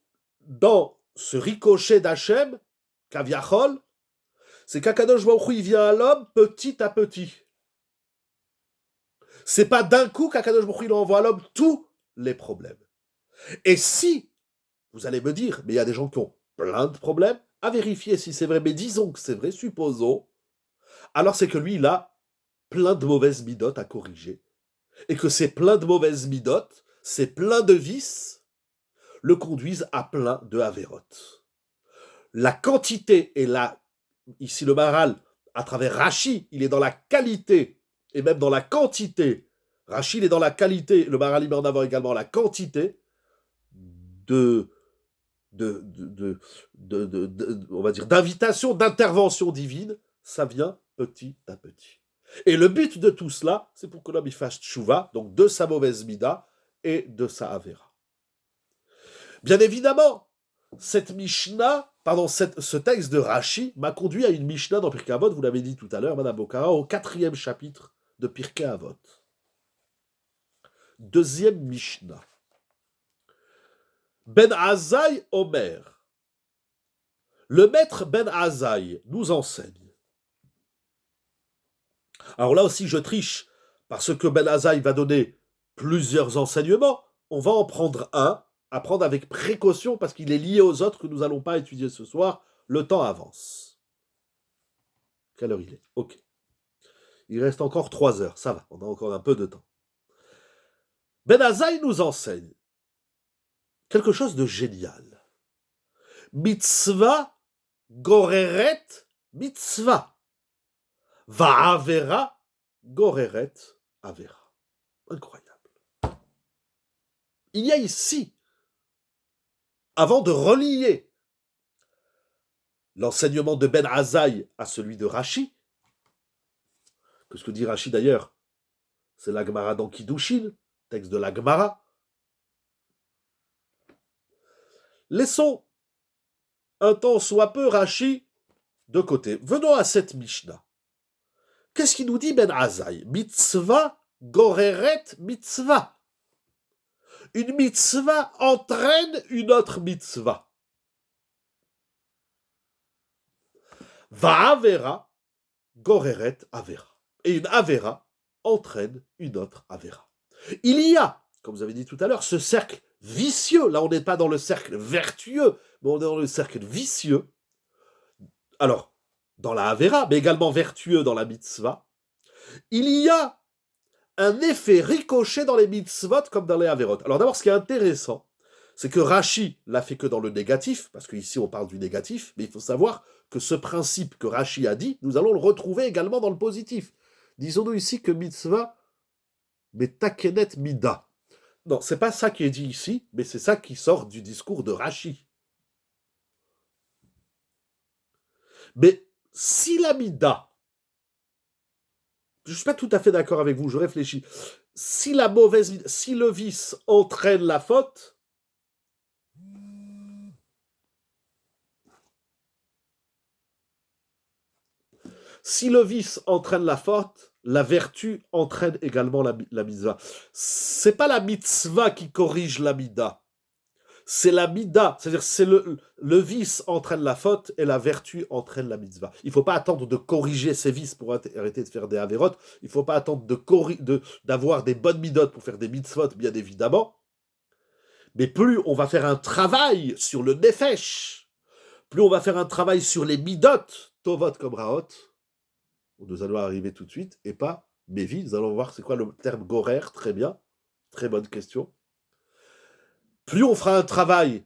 dans ce ricochet d'Hachem, Kaviachol, c'est qu'Akadosh Baruchu, il vient à l'homme petit à petit. C'est pas d'un coup qu'Akadosh Baruchu, il envoie à l'homme tous les problèmes. Et si, vous allez me dire, mais il y a des gens qui ont plein de problèmes, à vérifier si c'est vrai, mais disons que c'est vrai, supposons, alors c'est que lui, il a plein de mauvaises midotes à corriger, et que ces plein de mauvaises midotes, ces plein de vices, le conduisent à plein de avérotes. La quantité et ici le Maharal, à travers Rashi, il est dans la qualité, et même dans la quantité. Rashi, il est dans la qualité, le Maharal, il met en avant également la quantité on va dire, d'invitation, d'intervention divine, ça vient petit à petit. Et le but de tout cela, c'est pour que l'homme il fasse tchouva, donc de sa mauvaise mida et de sa avera. Bien évidemment, cette Mishnah, ce texte de Rashi m'a conduit à une Mishnah dans Pirkei Avot, vous l'avez dit tout à l'heure, Madame Bokara, au 4e chapitre de Pirkei Avot. Deuxième Mishnah. Ben Azaï Omer. Le maître Ben Azaï nous enseigne. Alors là aussi, je triche, parce que Ben Azaï va donner plusieurs enseignements. On va en prendre un, à prendre avec précaution, parce qu'il est lié aux autres que nous n'allons pas étudier ce soir. Le temps avance. Quelle heure il est? Ok. Il reste encore 3 heures, ça va, on a encore un peu de temps. Ben Azaï nous enseigne quelque chose de génial. Mitzvah goreret mitzvah. Va'avera goreret avera. Incroyable. Il y a ici, avant de relier l'enseignement de Ben Azaï à celui de Rashi, que ce que dit Rashi d'ailleurs, c'est la Gemara dans Kiddushin, texte de la Gemara. Laissons un temps soit peu Rashi de côté. Venons à cette Mishnah. Qu'est-ce qu'il nous dit Ben Azaï? Mitzvah goreret mitzvah. Une mitzvah entraîne une autre mitzvah. Va'avera goreret avera. Et une avera entraîne une autre avera. Il y a, comme vous avez dit tout à l'heure, ce cercle vicieux. Là, on n'est pas dans le cercle vertueux, mais on est dans le cercle vicieux. Alors, dans la avera, mais également vertueux dans la mitzvah, il y a un effet ricochet dans les mitzvot comme dans les averot. Alors d'abord, ce qui est intéressant, c'est que Rashi l'a fait que dans le négatif, parce qu'ici on parle du négatif, mais il faut savoir que ce principe que Rashi a dit, nous allons le retrouver également dans le positif. Disons-nous ici que mitzvah, mais takenet mida. Non, c'est pas ça qui est dit ici, mais c'est ça qui sort du discours de Rashi. Mais si la mida, je ne suis pas tout à fait d'accord avec vous, je réfléchis. Si la mauvaise, si le vice entraîne la faute, si le vice entraîne la faute, la vertu entraîne également la mitzvah. C'est pas la mitzvah qui corrige la mida. C'est la mida, c'est-à-dire c'est le vice entraîne la faute et la vertu entraîne la mitzvah. Il ne faut pas attendre de corriger ses vices pour arrêter de faire des avérotes. Il ne faut pas attendre d'avoir des bonnes midotes pour faire des mitzvot, bien évidemment. Mais plus on va faire un travail sur le nefesh, plus on va faire un travail sur les midotes, tovot comme raot, nous allons arriver tout de suite, et pas mévi. Nous allons voir c'est quoi le terme gorer, très bien, très bonne question. Plus on fera un travail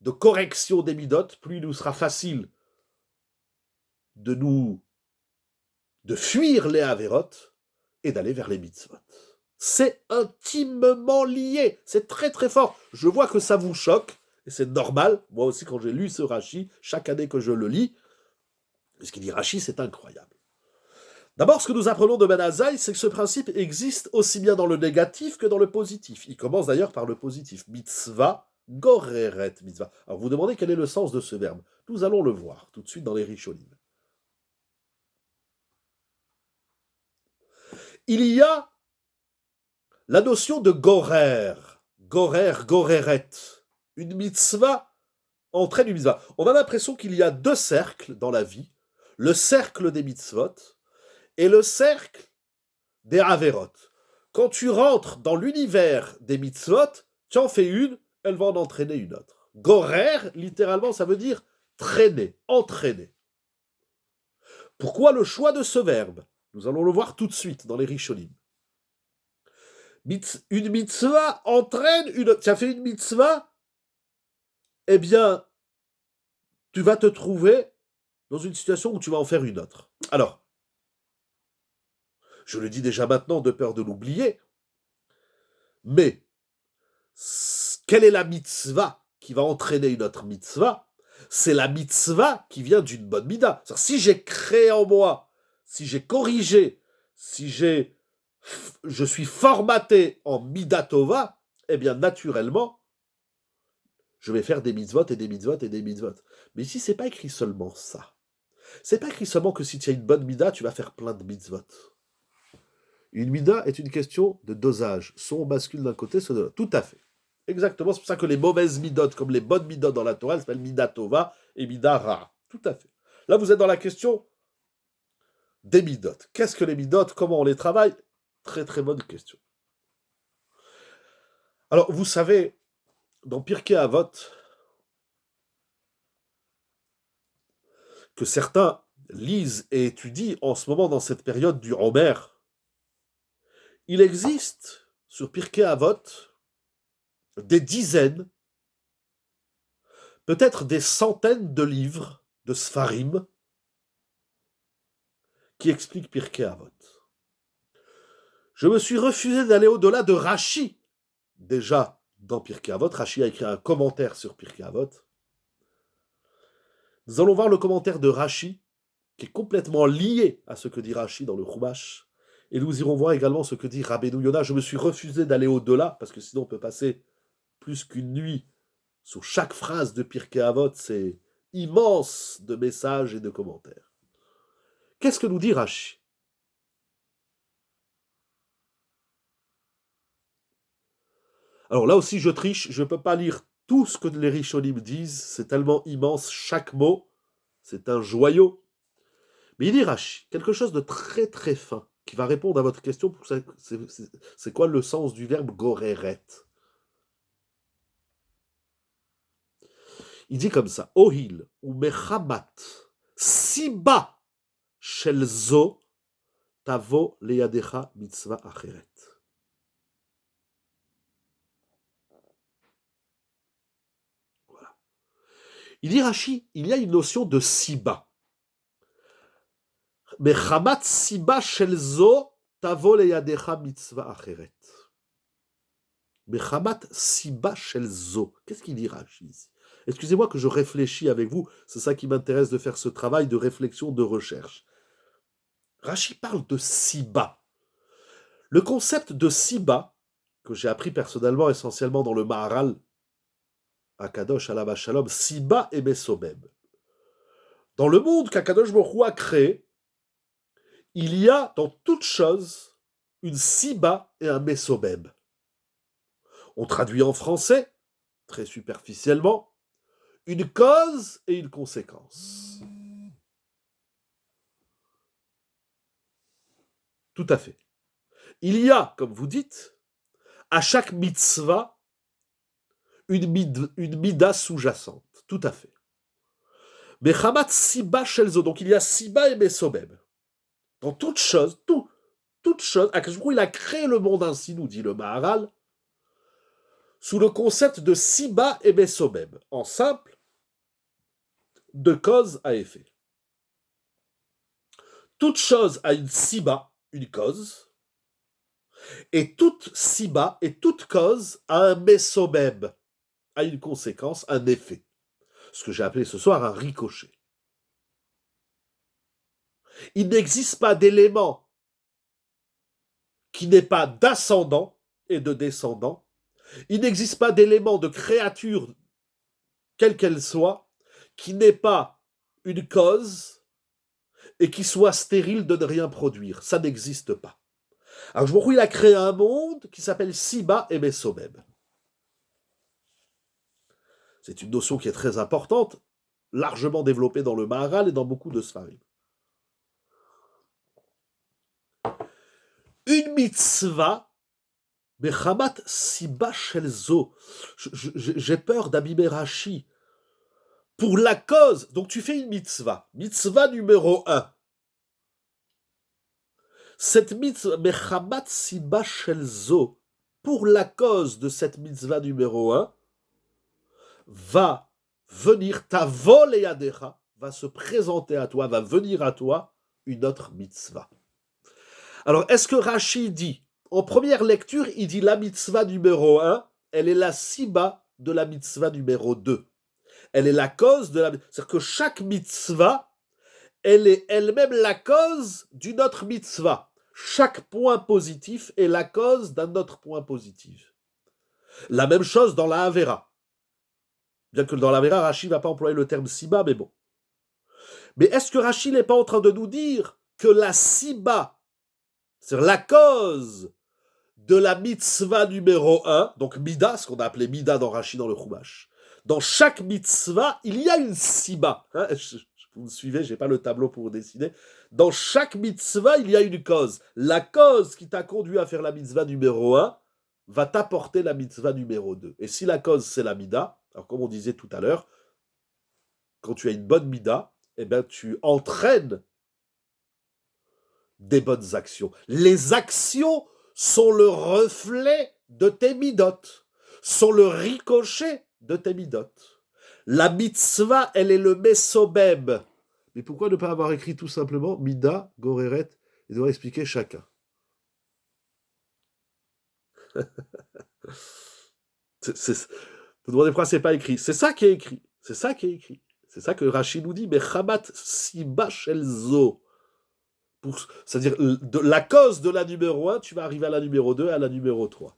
de correction des midotes, plus il nous sera facile de fuir les avérotes et d'aller vers les mitzvot. C'est intimement lié, c'est très très fort. Je vois que ça vous choque, et c'est normal. Moi aussi, quand j'ai lu ce Rashi, chaque année que je le lis, ce qu'il dit Rashi, c'est incroyable. D'abord, ce que nous apprenons de Ben Azaï, c'est que ce principe existe aussi bien dans le négatif que dans le positif. Il commence d'ailleurs par le positif. Mitzvah, goreret mitzvah. Alors vous demandez quel est le sens de ce verbe. Nous allons le voir tout de suite dans les Rishonim. Il y a la notion de gorer. Gorer, goreret. Une mitzvah entraîne une mitzvah. On a l'impression qu'il y a deux cercles dans la vie. Le cercle des mitzvot et le cercle des averot. Quand tu rentres dans l'univers des mitzvot, tu en fais une, elle va en entraîner une autre. Gorer, littéralement, ça veut dire traîner, entraîner. Pourquoi le choix de ce verbe? Nous allons le voir tout de suite dans les Rishonim. Une mitzvah entraîne une autre. Tu as fait une mitzvah, eh bien, tu vas te trouver dans une situation où tu vas en faire une autre. Alors, je le dis déjà maintenant de peur de l'oublier, mais quelle est la mitzvah qui va entraîner une autre mitzvah? C'est la mitzvah qui vient d'une bonne mida. Si j'ai créé en moi, si j'ai corrigé, si je suis formaté en midatova, eh bien naturellement, je vais faire des mitzvot et des mitzvot et des mitzvot. Mais ici, c'est pas écrit seulement ça. C'est pas écrit seulement que si tu as une bonne mida, tu vas faire plein de mitzvot. Une mida est une question de dosage. Soit on bascule d'un côté, soit de l'autre. Tout à fait. Exactement, c'est pour ça que les mauvaises midotes, comme les bonnes midotes dans la Torah, elles s'appellent midatova et midara. Tout à fait. Là, vous êtes dans la question des midotes. Qu'est-ce que les midotes? Comment on les travaille? Très très bonne question. Alors, vous savez, dans Pirkei Avot, que certains lisent et étudient en ce moment dans cette période du Homer, il existe sur Pirkei Avot des dizaines, peut-être des centaines de livres, de Sfarim, qui expliquent Pirkei Avot. Je me suis refusé d'aller au-delà de Rashi. Déjà, dans Pirkei Avot, Rashi a écrit un commentaire sur Pirkei Avot. Nous allons voir le commentaire de Rashi, qui est complètement lié à ce que dit Rashi dans le Chumash. Et nous irons voir également ce que dit Rabbeinu Yonah. Je me suis refusé d'aller au-delà, parce que sinon on peut passer plus qu'une nuit sur chaque phrase de Pirkei Avot. C'est immense de messages et de commentaires. Qu'est-ce que nous dit Rashi? Alors là aussi, je triche, je ne peux pas lire tout ce que les Rishonim disent, c'est tellement immense, chaque mot, c'est un joyau. Mais il dit Rashi, quelque chose de très très fin, qui va répondre à votre question, c'est quoi le sens du verbe goreret? Il dit comme ça, Ohil ou mechamat, siba shel zo, tavo leyadecha mitzvah acheret. Voilà. Il dit Rashi, il y a une notion de siba. Mechamat siba shel zo, tavo leyadecha mitzvah acheret. Mechamat siba shel zo. Qu'est-ce qu'il dit Rashi ici? Excusez-moi que je réfléchis avec vous, c'est ça qui m'intéresse de faire ce travail de réflexion, de recherche. Rashi parle de siba. Le concept de siba, que j'ai appris personnellement essentiellement dans le Maharal, à Kadosh, Alav Shalom, siba et mesobeb. Dans le monde qu'Akadosh Baruch Hu a créé, il y a dans toute chose une siba et un mesobeb. On traduit en français, très superficiellement, une cause et une conséquence. Tout à fait. Il y a, comme vous dites, à chaque mitzvah, une mida sous-jacente. Tout à fait. Mais Chamat Siba Shelzo, donc il y a Siba et Mesobeb. Dans toute chose, toute chose, il a créé le monde ainsi, nous dit le Maharal, sous le concept de Siba et Mesobeb, en simple, de cause à effet. Toute chose a une Siba, une cause, et toute Siba et toute cause a un Mesobeb, a une conséquence, un effet. Ce que j'ai appelé ce soir un ricochet. Il n'existe pas d'élément qui n'ait pas d'ascendant et de descendant. Il n'existe pas d'élément de créature, quelle qu'elle soit, qui n'ait pas une cause et qui soit stérile de ne rien produire. Ça n'existe pas. Alors, je vois il a créé un monde qui s'appelle Siba et Mesobeb. C'est une notion qui est très importante, largement développée dans le Maharal et dans beaucoup de Sfarim. Une mitzvah, Bechamat Siba Shelzo. J'ai peur d'abîmer Rashi. Pour la cause, donc tu fais une mitzvah. Mitzvah numéro 1. Cette mitzvah, Bechamat Siba Shelzo, pour la cause de cette mitzvah numéro 1, va venir, ta vol et adecha, va se présenter à toi, va venir à toi une autre mitzvah. Alors, est-ce que Rashi dit, en première lecture, il dit la mitzvah numéro 1, elle est la siba de la mitzvah numéro 2. Elle est la cause de la... C'est-à-dire que chaque mitzvah, elle est elle-même la cause d'une autre mitzvah. Chaque point positif est la cause d'un autre point positif. La même chose dans la Havera. Bien que dans la Havera, Rashi ne va pas employer le terme siba, mais bon. Mais est-ce que Rashi n'est pas en train de nous dire que la siba, c'est-à-dire la cause de la mitzvah numéro 1, donc mida, ce qu'on a appelé mida dans Rashi dans le Chumash, dans chaque mitzvah, il y a une siba. Vous me suivez, je n'ai pas le tableau pour vous dessiner. Dans chaque mitzvah, il y a une cause. La cause qui t'a conduit à faire la mitzvah numéro 1 va t'apporter la mitzvah numéro 2. Et si la cause, c'est la mida, alors comme on disait tout à l'heure, quand tu as une bonne mida, eh ben, tu entraînes des bonnes actions. Les actions sont le reflet de tes midot, sont le ricochet de tes midot. La mitzvah, elle est le mesobeb. Mais pourquoi ne pas avoir écrit tout simplement mida, goreret, et devoir expliquer chacun? Vous demandez pourquoi c'est pas écrit. C'est ça qui est écrit. C'est ça qui est écrit. C'est ça que Rashi nous dit. Mais chamat siba shelzo. C'est-à-dire, de la cause de la numéro 1, tu vas arriver à la numéro 2, à la numéro 3.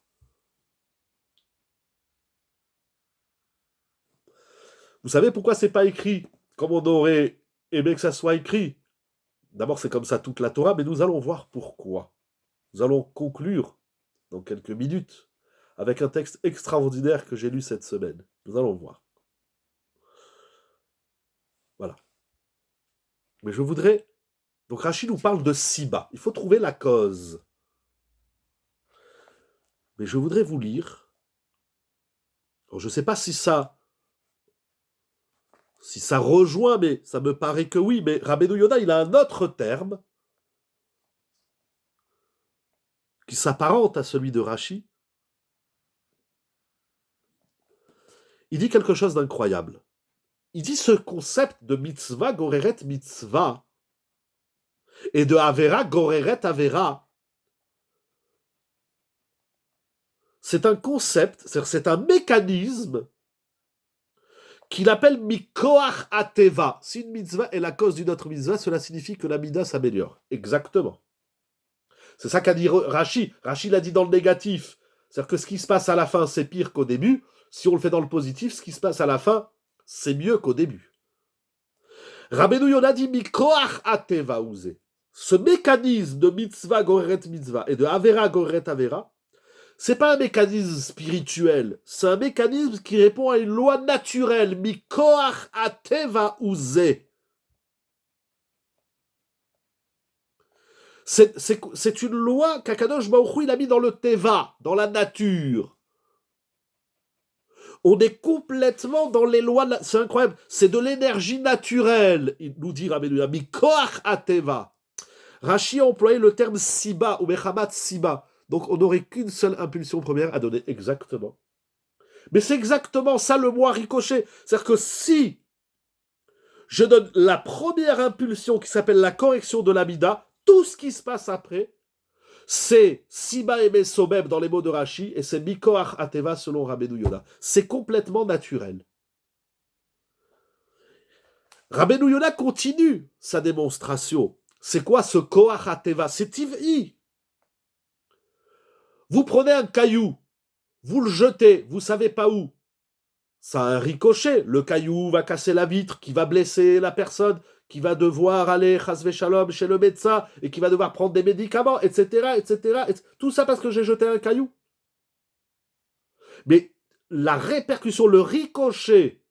Vous savez pourquoi c'est pas écrit comme on aurait aimé que ça soit écrit? D'abord, c'est comme ça toute la Torah, mais nous allons voir pourquoi. Nous allons conclure dans quelques minutes avec un texte extraordinaire que j'ai lu cette semaine. Nous allons voir. Voilà. Mais je voudrais... Donc Rachid nous parle de Siba. Il faut trouver la cause. Mais je voudrais vous lire... Alors, je ne sais pas si ça rejoint, mais ça me paraît que oui. Mais Rabbeinu Yonah, il a un autre terme qui s'apparente à celui de Rashi. Il dit quelque chose d'incroyable. Il dit ce concept de mitzvah, goreret mitzvah, et de avera, goreret avera. C'est un concept, c'est un mécanisme qu'il appelle mikoach ateva. Si une mitzvah est la cause d'une autre mitzvah, cela signifie que la mida s'améliore. Exactement. C'est ça qu'a dit Rashi. Rashi l'a dit dans le négatif. C'est-à-dire que ce qui se passe à la fin, c'est pire qu'au début. Si on le fait dans le positif, ce qui se passe à la fin, c'est mieux qu'au début. Rabbeinu Yonah dit mikoach ateva ouzé. Ce mécanisme de mitzvah goreret mitzvah et de avera goreret avera, c'est pas un mécanisme spirituel, c'est un mécanisme qui répond à une loi naturelle. Mikoach ateva ouzé. C'est une loi qu'Akadosh Baruch Hu, il a mis dans le teva, dans la nature. On est complètement dans les lois, c'est incroyable, c'est de l'énergie naturelle, il nous dit Rabbeinu Yonah, mikoach ateva. Rashi a employé le terme siba ou mechamat siba, donc on n'aurait qu'une seule impulsion première à donner exactement. Mais c'est exactement ça le moi ricochet, c'est-à-dire que si je donne la première impulsion qui s'appelle la correction de l'amida, tout ce qui se passe après, c'est Siba et Mesobeb dans les mots de Rashi, et c'est Mikoach Ateva selon Rabbeinu Yonah. C'est complètement naturel. Rabbeinu Yonah continue sa démonstration. C'est quoi ce Koach Ateva? C'est Tiv'i. Vous prenez un caillou, vous le jetez, vous savez pas où. Ça a un ricochet. Le caillou va casser la vitre, qui va blesser la personne, qui va devoir aller chasvé shalom chez le médecin et qui va devoir prendre des médicaments, etc., etc. Tout ça parce que j'ai jeté un caillou. Mais la répercussion, le ricochet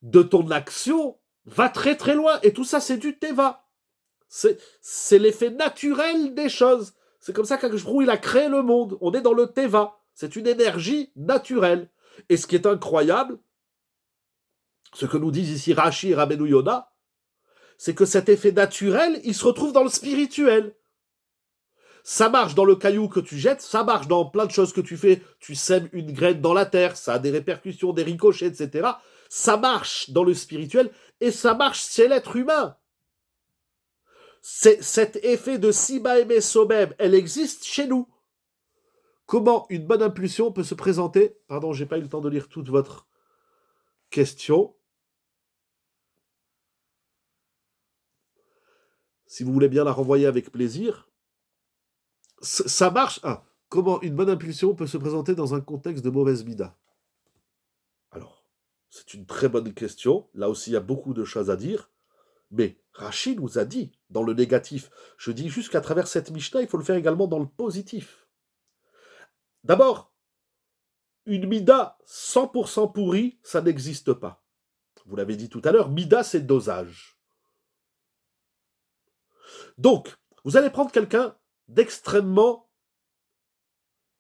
de ton action va très très loin. Et tout ça, c'est du teva. C'est l'effet naturel des choses. C'est comme ça qu'Akadosh Baruch Hu, il a créé le monde. On est dans le teva. C'est une énergie naturelle. Et ce qui est incroyable, ce que nous disent ici Rashi et Rabbeinu Yonah, c'est que cet effet naturel, il se retrouve dans le spirituel. Ça marche dans le caillou que tu jettes, ça marche dans plein de choses que tu fais. Tu sèmes une graine dans la terre, ça a des répercussions, des ricochets, etc. Ça marche dans le spirituel et ça marche chez l'être humain. Cet effet de Siba et Mesobeb, elle existe chez nous. Comment une bonne impulsion peut se présenter? Pardon, j'ai pas eu le temps de lire toute votre question. Si vous voulez bien la renvoyer avec plaisir. Ça marche. Comment une bonne impulsion peut se présenter dans un contexte de mauvaise mida? Alors, c'est une très bonne question. Là aussi, il y a beaucoup de choses à dire. Mais Rashi nous a dit, dans le négatif, je dis juste qu'à travers cette Mishnah, il faut le faire également dans le positif. D'abord, une mida 100% pourrie, ça n'existe pas. Vous l'avez dit tout à l'heure, mida, c'est dosage. Donc, vous allez prendre quelqu'un d'extrêmement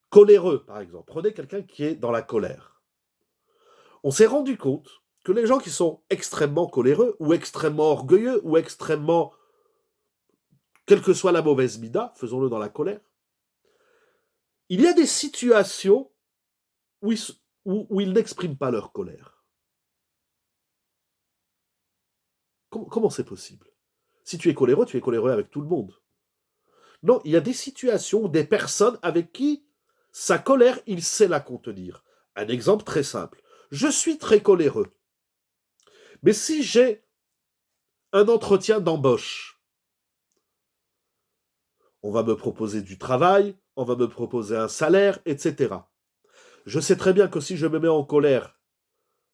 coléreux, par exemple. Prenez quelqu'un qui est dans la colère. On s'est rendu compte que les gens qui sont extrêmement coléreux, ou extrêmement orgueilleux, ou extrêmement... Quelle que soit la mauvaise mida, faisons-le dans la colère, il y a des situations où ils n'expriment pas leur colère. Comment c'est possible? Si tu es coléreux avec tout le monde. Non, il y a des situations, des personnes avec qui sa colère, il sait la contenir. Un exemple très simple. Je suis très coléreux. Mais si j'ai un entretien d'embauche, on va me proposer du travail, on va me proposer un salaire, etc. Je sais très bien que si je me mets en colère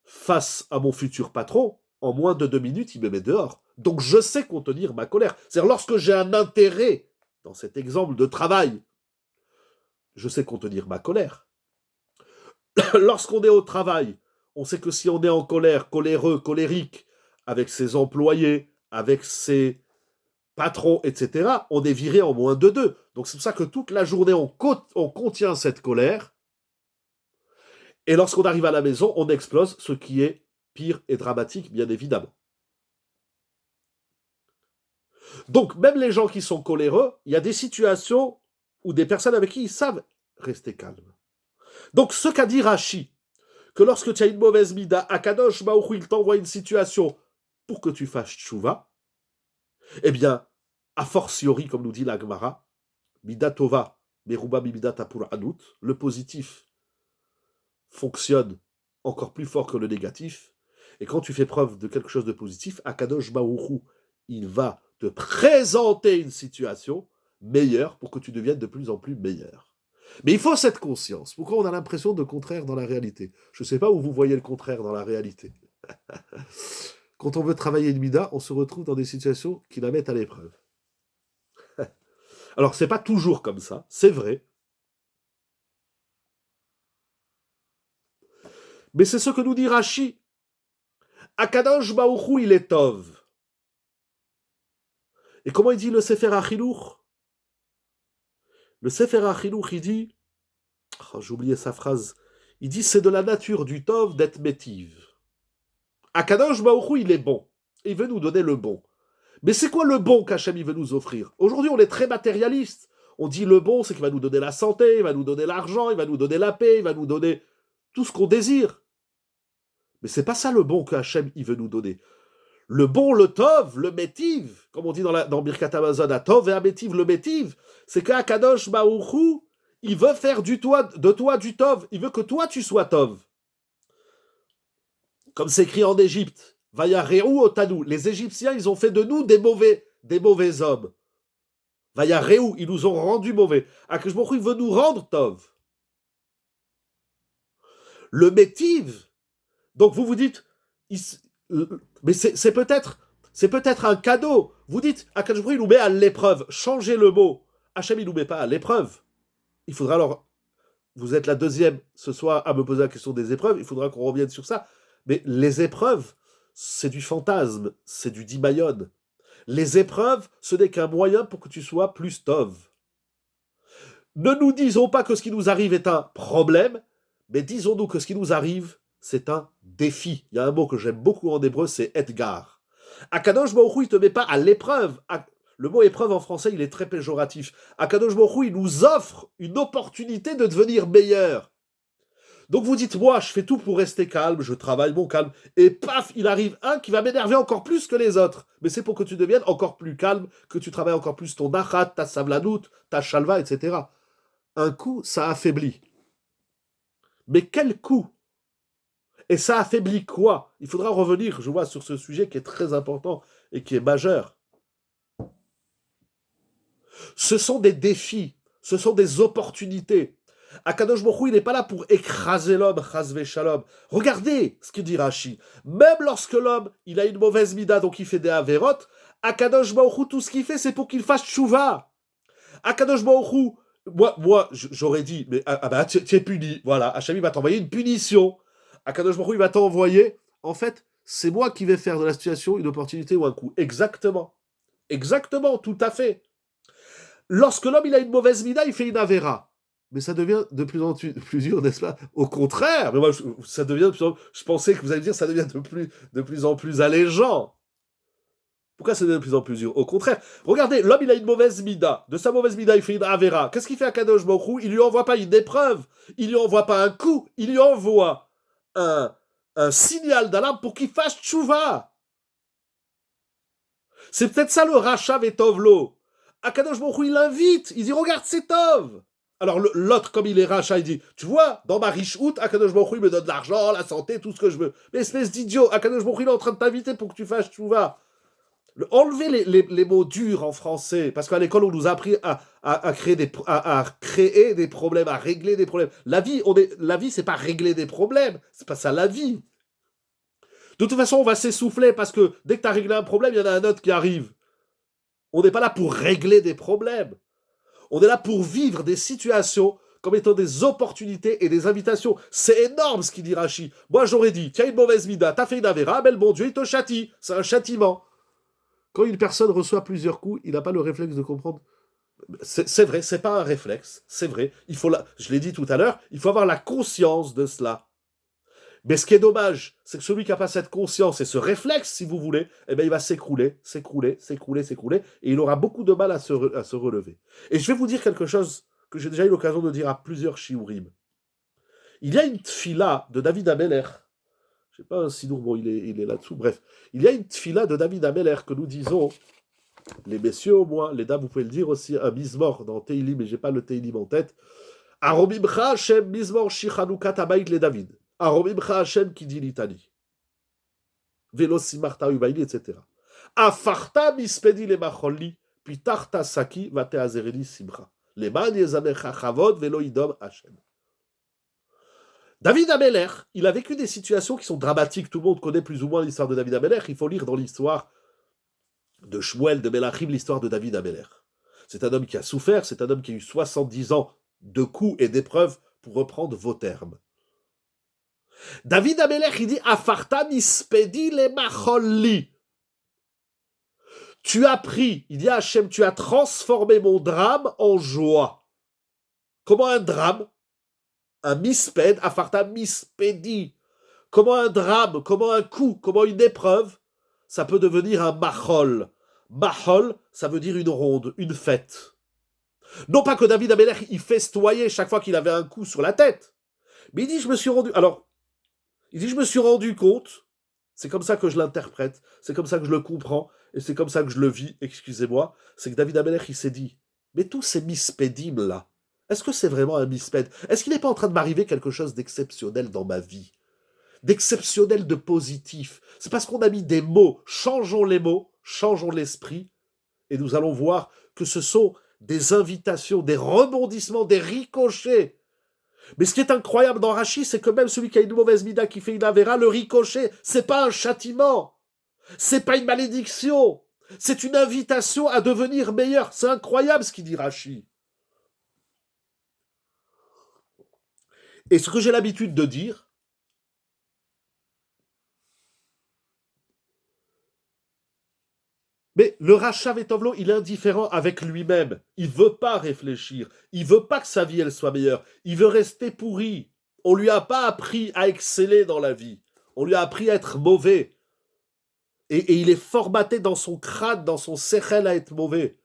face à mon futur patron, en moins de 2 minutes, il me met dehors. Donc je sais contenir ma colère. C'est-à-dire lorsque j'ai un intérêt, dans cet exemple de travail, je sais contenir ma colère. Lorsqu'on est au travail, on sait que si on est en colère, coléreux, colérique, avec ses employés, avec ses patrons, etc., on est viré en moins de 2. Donc c'est pour ça que toute la journée, on contient cette colère. Et lorsqu'on arrive à la maison, on explose, ce qui est pire et dramatique, bien évidemment. Donc, même les gens qui sont coléreux, il y a des situations où des personnes avec qui ils savent rester calmes. Donc, ce qu'a dit Rashi, que lorsque tu as une mauvaise mida, Akadosh Baruch Hu, il t'envoie une situation pour que tu fasses tchouva, eh bien, a fortiori, comme nous dit la Gemara, mida tova, meruba mida tapur anut, le positif fonctionne encore plus fort que le négatif. Et quand tu fais preuve de quelque chose de positif, Akadosh Baruch Hu, il va te présenter une situation meilleure pour que tu deviennes de plus en plus meilleur. Mais il faut cette conscience. Pourquoi on a l'impression de contraire dans la réalité? Je ne sais pas où vous voyez le contraire dans la réalité. Quand on veut travailler une mida, on se retrouve dans des situations qui la mettent à l'épreuve. Alors, c'est pas toujours comme ça, c'est vrai. Mais c'est ce que nous dit Rashi. Akadosh Baruch Hu, il est Tov. Et comment il dit le Sefer HaChinuch? Le Sefer HaChinuch, il dit, j'ai oublié sa phrase, il dit c'est de la nature du Tov d'être métive. Akadosh Baruch Hu, il est bon. Il veut nous donner le bon. Mais c'est quoi le bon qu'Hachem il veut nous offrir? Aujourd'hui, on est très matérialiste. On dit le bon, c'est qu'il va nous donner la santé, il va nous donner l'argent, il va nous donner la paix, il va nous donner tout ce qu'on désire. Mais c'est pas ça le bon que Hachem il veut nous donner. Le bon, le tov, le métiv, comme on dit dans Birkat Hamazon, à tov et à métiv, le métiv, c'est qu'Akadosh Baruch Hu, il veut faire de toi du tov. Il veut que toi tu sois tov. Comme c'est écrit en Égypte, Vaya Reu Otanu, les Égyptiens, ils ont fait de nous des mauvais hommes. Vaya Reu, ils nous ont rendus mauvais. Akadosh Baruch Hu, il veut nous rendre tov. Le métiv, donc vous vous dites, mais c'est peut-être un cadeau. Vous dites, Akadosh Baruch Hu, il nous met à l'épreuve. Changez le mot. Hachem, il nous met pas à l'épreuve. Il faudra alors, vous êtes la deuxième ce soir à me poser la question des épreuves, il faudra qu'on revienne sur ça. Mais les épreuves, c'est du fantasme, c'est du dimayon. Les épreuves, ce n'est qu'un moyen pour que tu sois plus tov. Ne nous disons pas que ce qui nous arrive est un problème, mais disons-nous que ce qui nous arrive, c'est un défi. Il y a un mot que j'aime beaucoup en hébreu, c'est Edgar. Akadosh Baruch Hu, il ne te met pas à l'épreuve. Le mot épreuve en français, il est très péjoratif. Akadosh Baruch Hu, il nous offre une opportunité de devenir meilleur. Donc vous dites, moi, je fais tout pour rester calme, je travaille mon calme, et paf, il arrive un qui va m'énerver encore plus que les autres. Mais c'est pour que tu deviennes encore plus calme, que tu travailles encore plus ton achat, ta sablanout, ta chalva, etc. Un coup, ça affaiblit. Mais quel coup? Et ça affaiblit quoi? Il faudra revenir, je vois, sur ce sujet qui est très important et qui est majeur. Ce sont des défis, ce sont des opportunités. Akadosh Baruch Hu, il n'est pas là pour écraser l'homme, chasve shalom. Regardez ce que dit Rashi. Même lorsque l'homme, il a une mauvaise mida, donc il fait des averot, Akadosh Baruch Hu, tout ce qu'il fait, c'est pour qu'il fasse tchouva. Akadosh Baruch Hu, moi, j'aurais dit, mais tu es puni. Voilà, Hachem, il va t'envoyer une punition. Akadosh Baruch Hu, il va t'envoyer. En fait, c'est moi qui vais faire de la situation une opportunité ou un coup. Exactement. Exactement, tout à fait. Lorsque l'homme, il a une mauvaise mida, il fait une avera. Mais ça devient de plus en plus dur, n'est-ce pas? Au contraire, mais moi, ça devient de plus en plus, je pensais que vous alliez dire ça devient de plus en plus allégeant. Pourquoi ça devient de plus en plus dur? Au contraire, regardez, l'homme il a une mauvaise mida. De sa mauvaise mida, il fait une avera. Qu'est-ce qu'il fait à Kadosh Baruch Hu? Il lui envoie pas une épreuve, il lui envoie pas un coup, il lui envoie un signal d'alarme pour qu'il fasse tchouva. C'est peut-être ça le rachat Vetovlo. Akadosh Baruch Hu, il l'invite, il dit regarde c'est Tov. Alors l'autre, comme il est rachat, il dit tu vois, dans ma riche out, Akadosh Baruch Hu, il me donne de l'argent, la santé, tout ce que je veux. Mais espèce d'idiot, Akadosh Baruch Hu, il est en train de t'inviter pour que tu fasses tchouva. Enlever les mots durs en français, parce qu'à l'école, on nous a appris à créer des problèmes, à régler des problèmes. La vie, c'est pas régler des problèmes, c'est pas ça la vie. De toute façon, on va s'essouffler parce que dès que tu as réglé un problème, il y en a un autre qui arrive. On n'est pas là pour régler des problèmes. On est là pour vivre des situations comme étant des opportunités et des invitations. C'est énorme ce qu'il dit Rashi. Moi j'aurais dit, tiens une mauvaise mida, t'as fait une avéra, mais le bon Dieu il te châtie. C'est un châtiment. Quand une personne reçoit plusieurs coups, il n'a pas le réflexe de comprendre. C'est vrai, c'est pas un réflexe, c'est vrai. Je l'ai dit tout à l'heure, il faut avoir la conscience de cela. Mais ce qui est dommage, c'est que celui qui n'a pas cette conscience et ce réflexe, si vous voulez, eh bien, il va s'écrouler, et il aura beaucoup de mal à se relever. Et je vais vous dire quelque chose que j'ai déjà eu l'occasion de dire à plusieurs shiurim. Il y a une tfila de David Ameller. Je ne sais pas si bon, il est là-dessous. Bref, il y a une tfila de David Ameller que nous disons, les messieurs au moins, les dames, vous pouvez le dire aussi, un mismor dans Teilim, mais j'ai pas le Teilim en tête. Aromimcha Hashem mismor shichanukat abayit le David. Aromimcha Hashem qui dit litanie. Velo simarta ubaili, etc. Afarta mispedi le macholli, puis tarta saki vate azereli simcha. Les man yezamecha chavod velo idom Hashem. David Ameller, il a vécu des situations qui sont dramatiques. Tout le monde connaît plus ou moins l'histoire de David Ameller. Il faut lire dans l'histoire de Shmuel de Melachim l'histoire de David Ameller. C'est un homme qui a souffert, c'est un homme qui a eu 70 ans de coups et d'épreuves, pour reprendre vos termes. David Ameller, il dit Afarta mispedi le macholli. Tu as pris, il dit à Hachem, tu as transformé mon drame en joie. Comment un drame? Un misped, Afarta mispedi. Comment un drame, comment un coup, comment une épreuve, ça peut devenir un machol. Machol, ça veut dire une ronde, une fête. Non pas que David Ameller, il festoyait chaque fois qu'il avait un coup sur la tête. Mais il dit, je me suis rendu compte, c'est comme ça que je l'interprète, c'est comme ça que je le comprends, et c'est comme ça que je le vis, excusez-moi, c'est que David Ameller, il s'est dit, mais tous ces mispédim là, est-ce que c'est vraiment un misped? Est-ce qu'il n'est pas en train de m'arriver quelque chose d'exceptionnel dans ma vie? D'exceptionnel, de positif? C'est parce qu'on a mis des mots, changeons les mots, changeons l'esprit, et nous allons voir que ce sont des invitations, des rebondissements, des ricochets. Mais ce qui est incroyable dans Rashi, c'est que même celui qui a une mauvaise mida, qui fait une avéra, le ricochet, c'est pas un châtiment, c'est pas une malédiction, c'est une invitation à devenir meilleur. C'est incroyable ce qu'il dit Rashi. Et ce que j'ai l'habitude de dire, mais le Racha Vetovlo, il est indifférent avec lui-même. Il veut pas réfléchir. Il veut pas que sa vie elle soit meilleure. Il veut rester pourri. On lui a pas appris à exceller dans la vie. On lui a appris à être mauvais. Et il est formaté dans son crâne, dans son sechel à être mauvais.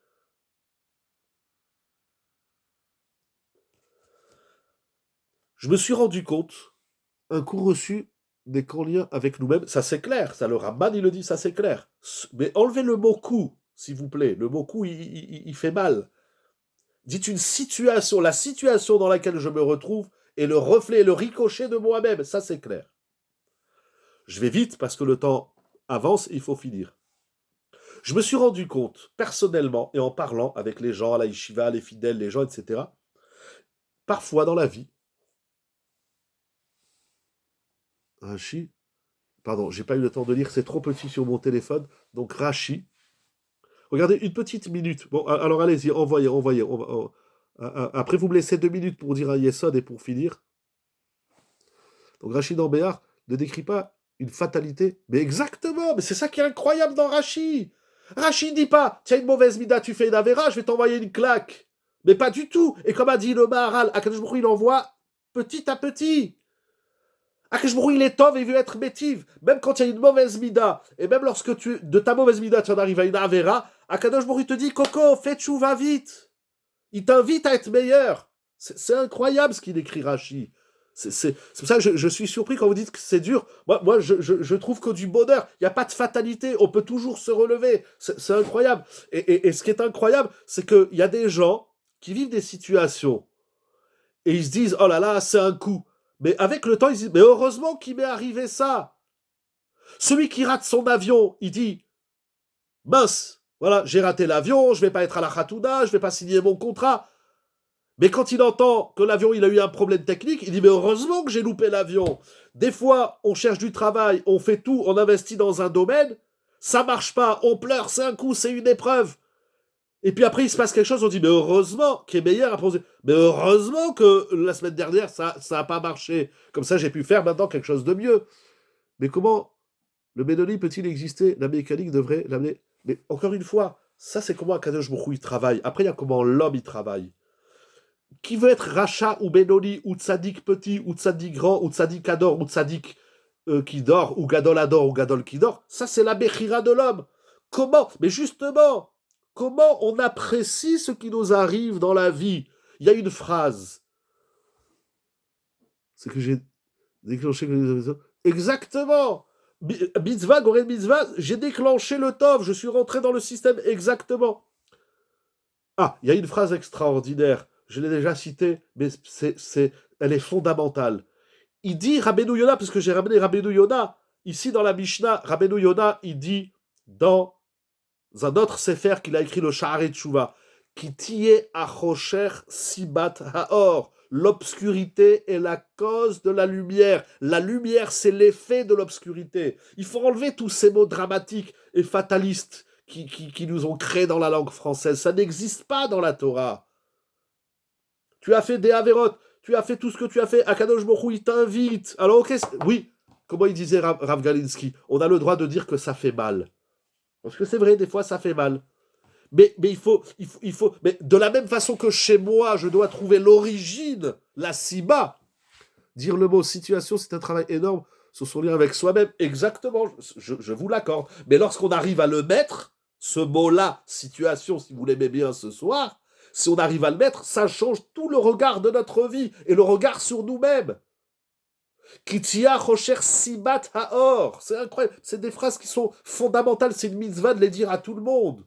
Je me suis rendu compte, un coup reçu n'est qu'en lien avec nous-mêmes, ça c'est clair, ça le Ramban il le dit, ça c'est clair. Mais enlevez le mot coup, s'il vous plaît. Le mot coup, il fait mal. Dites une situation, la situation dans laquelle je me retrouve est le reflet, le ricochet de moi-même, ça c'est clair. Je vais vite parce que le temps avance et il faut finir. Je me suis rendu compte, personnellement, et en parlant avec les gens, à la yeshiva, les fidèles, les gens, etc., parfois dans la vie, Rashi, pardon, j'ai pas eu le temps de lire, c'est trop petit sur mon téléphone, donc Rashi, regardez, une petite minute, bon, alors allez-y, envoyez, après vous me laissez 2 minutes pour dire un yesod et pour finir. Donc Rashi dans Béar ne décrit pas une fatalité, mais exactement, mais c'est ça qui est incroyable dans Rashi. Rashi ne dit pas, tiens une mauvaise mida, tu fais une avéra, je vais t'envoyer une claque. Mais pas du tout. Et comme a dit le Maharal, Akadosh Baruch Hu, il envoie petit à petit. Akadosh Baruch Hu, il est tov et il veut être métive. Même quand il y a une mauvaise mida, et même lorsque de ta mauvaise mida, tu en arrives à une avéra, Akadosh Baruch Hu te dit, Coco, fais tchouva vite. Il t'invite à être meilleur. C'est incroyable ce qu'il écrit Rashi. C'est pour ça que je suis surpris quand vous dites que c'est dur. Moi je trouve que du bonheur. Il n'y a pas de fatalité. On peut toujours se relever. C'est incroyable. Et ce qui est incroyable, c'est qu'il y a des gens qui vivent des situations et ils se disent « Oh là là, c'est un coup ». Mais avec le temps, ils se disent « Mais heureusement qu'il m'est arrivé ça ». Celui qui rate son avion, il dit « Mince, voilà, j'ai raté l'avion, je ne vais pas être à la Khatouna, je ne vais pas signer mon contrat ». Mais quand il entend que l'avion il a eu un problème technique, il dit mais heureusement que j'ai loupé l'avion. Des fois, on cherche du travail, on fait tout, on investit dans un domaine, ça marche pas, on pleure, c'est un coup, c'est une épreuve. Et puis après, il se passe quelque chose, on dit, mais heureusement, qui est meilleur après, on dit, mais heureusement que la semaine dernière, ça a pas marché. Comme ça, j'ai pu faire maintenant quelque chose de mieux. Mais comment le Benoni peut-il exister? La mécanique devrait l'amener. Mais encore une fois, ça c'est comment Akadosh Baruch Hu, il travaille. Après, il y a comment l'homme il travaille. Qui veut être Racha ou Benoni ou Tzadik petit ou Tzadik grand ou Tzadik ador ou Tzadik qui dort ou Gadol ador ou Gadol qui dort, ça c'est la Bechira de l'homme. Comment? Mais justement, comment on apprécie ce qui nous arrive dans la vie? Il y a une phrase. C'est que j'ai déclenché. Exactement. Mitzvah, Goré Mitzvah, j'ai déclenché le Tov, je suis rentré dans le système exactement. Ah, il y a une phrase extraordinaire, je l'ai déjà citée, mais elle est fondamentale. Il dit Rabbeinu Yona, parce que j'ai ramené Rabbeinu Yona, ici dans la Mishnah, Rabbeinu Yona, il dit dans un autre sefer qu'il a écrit, le Sha'arei Tshuva, qui tiye achosher sibat haor. L'obscurité est la cause de la lumière. La lumière, c'est l'effet de l'obscurité. Il faut enlever tous ces mots dramatiques et fatalistes qui nous ont créés dans la langue française. Ça n'existe pas dans la Torah. Tu as fait des avérotes, tu as fait tout ce que tu as fait. Akadosh Baruch Hu, il t'invite. Alors, ok, oui, comment il disait Rav Galinsky, on a le droit de dire que ça fait mal. Parce que c'est vrai, des fois, ça fait mal. Mais il faut, mais de la même façon que chez moi, je dois trouver l'origine, la siba. Dire le mot situation, c'est un travail énorme sur son lien avec soi-même. Exactement, je vous l'accorde. Mais lorsqu'on arrive à le mettre, ce mot-là, situation, si vous l'aimez bien ce soir, si on arrive à le mettre, ça change tout le regard de notre vie et le regard sur nous-mêmes. Kitia Rocher Sibat Haor. C'est incroyable. C'est des phrases qui sont fondamentales. C'est une mitzvah de les dire à tout le monde.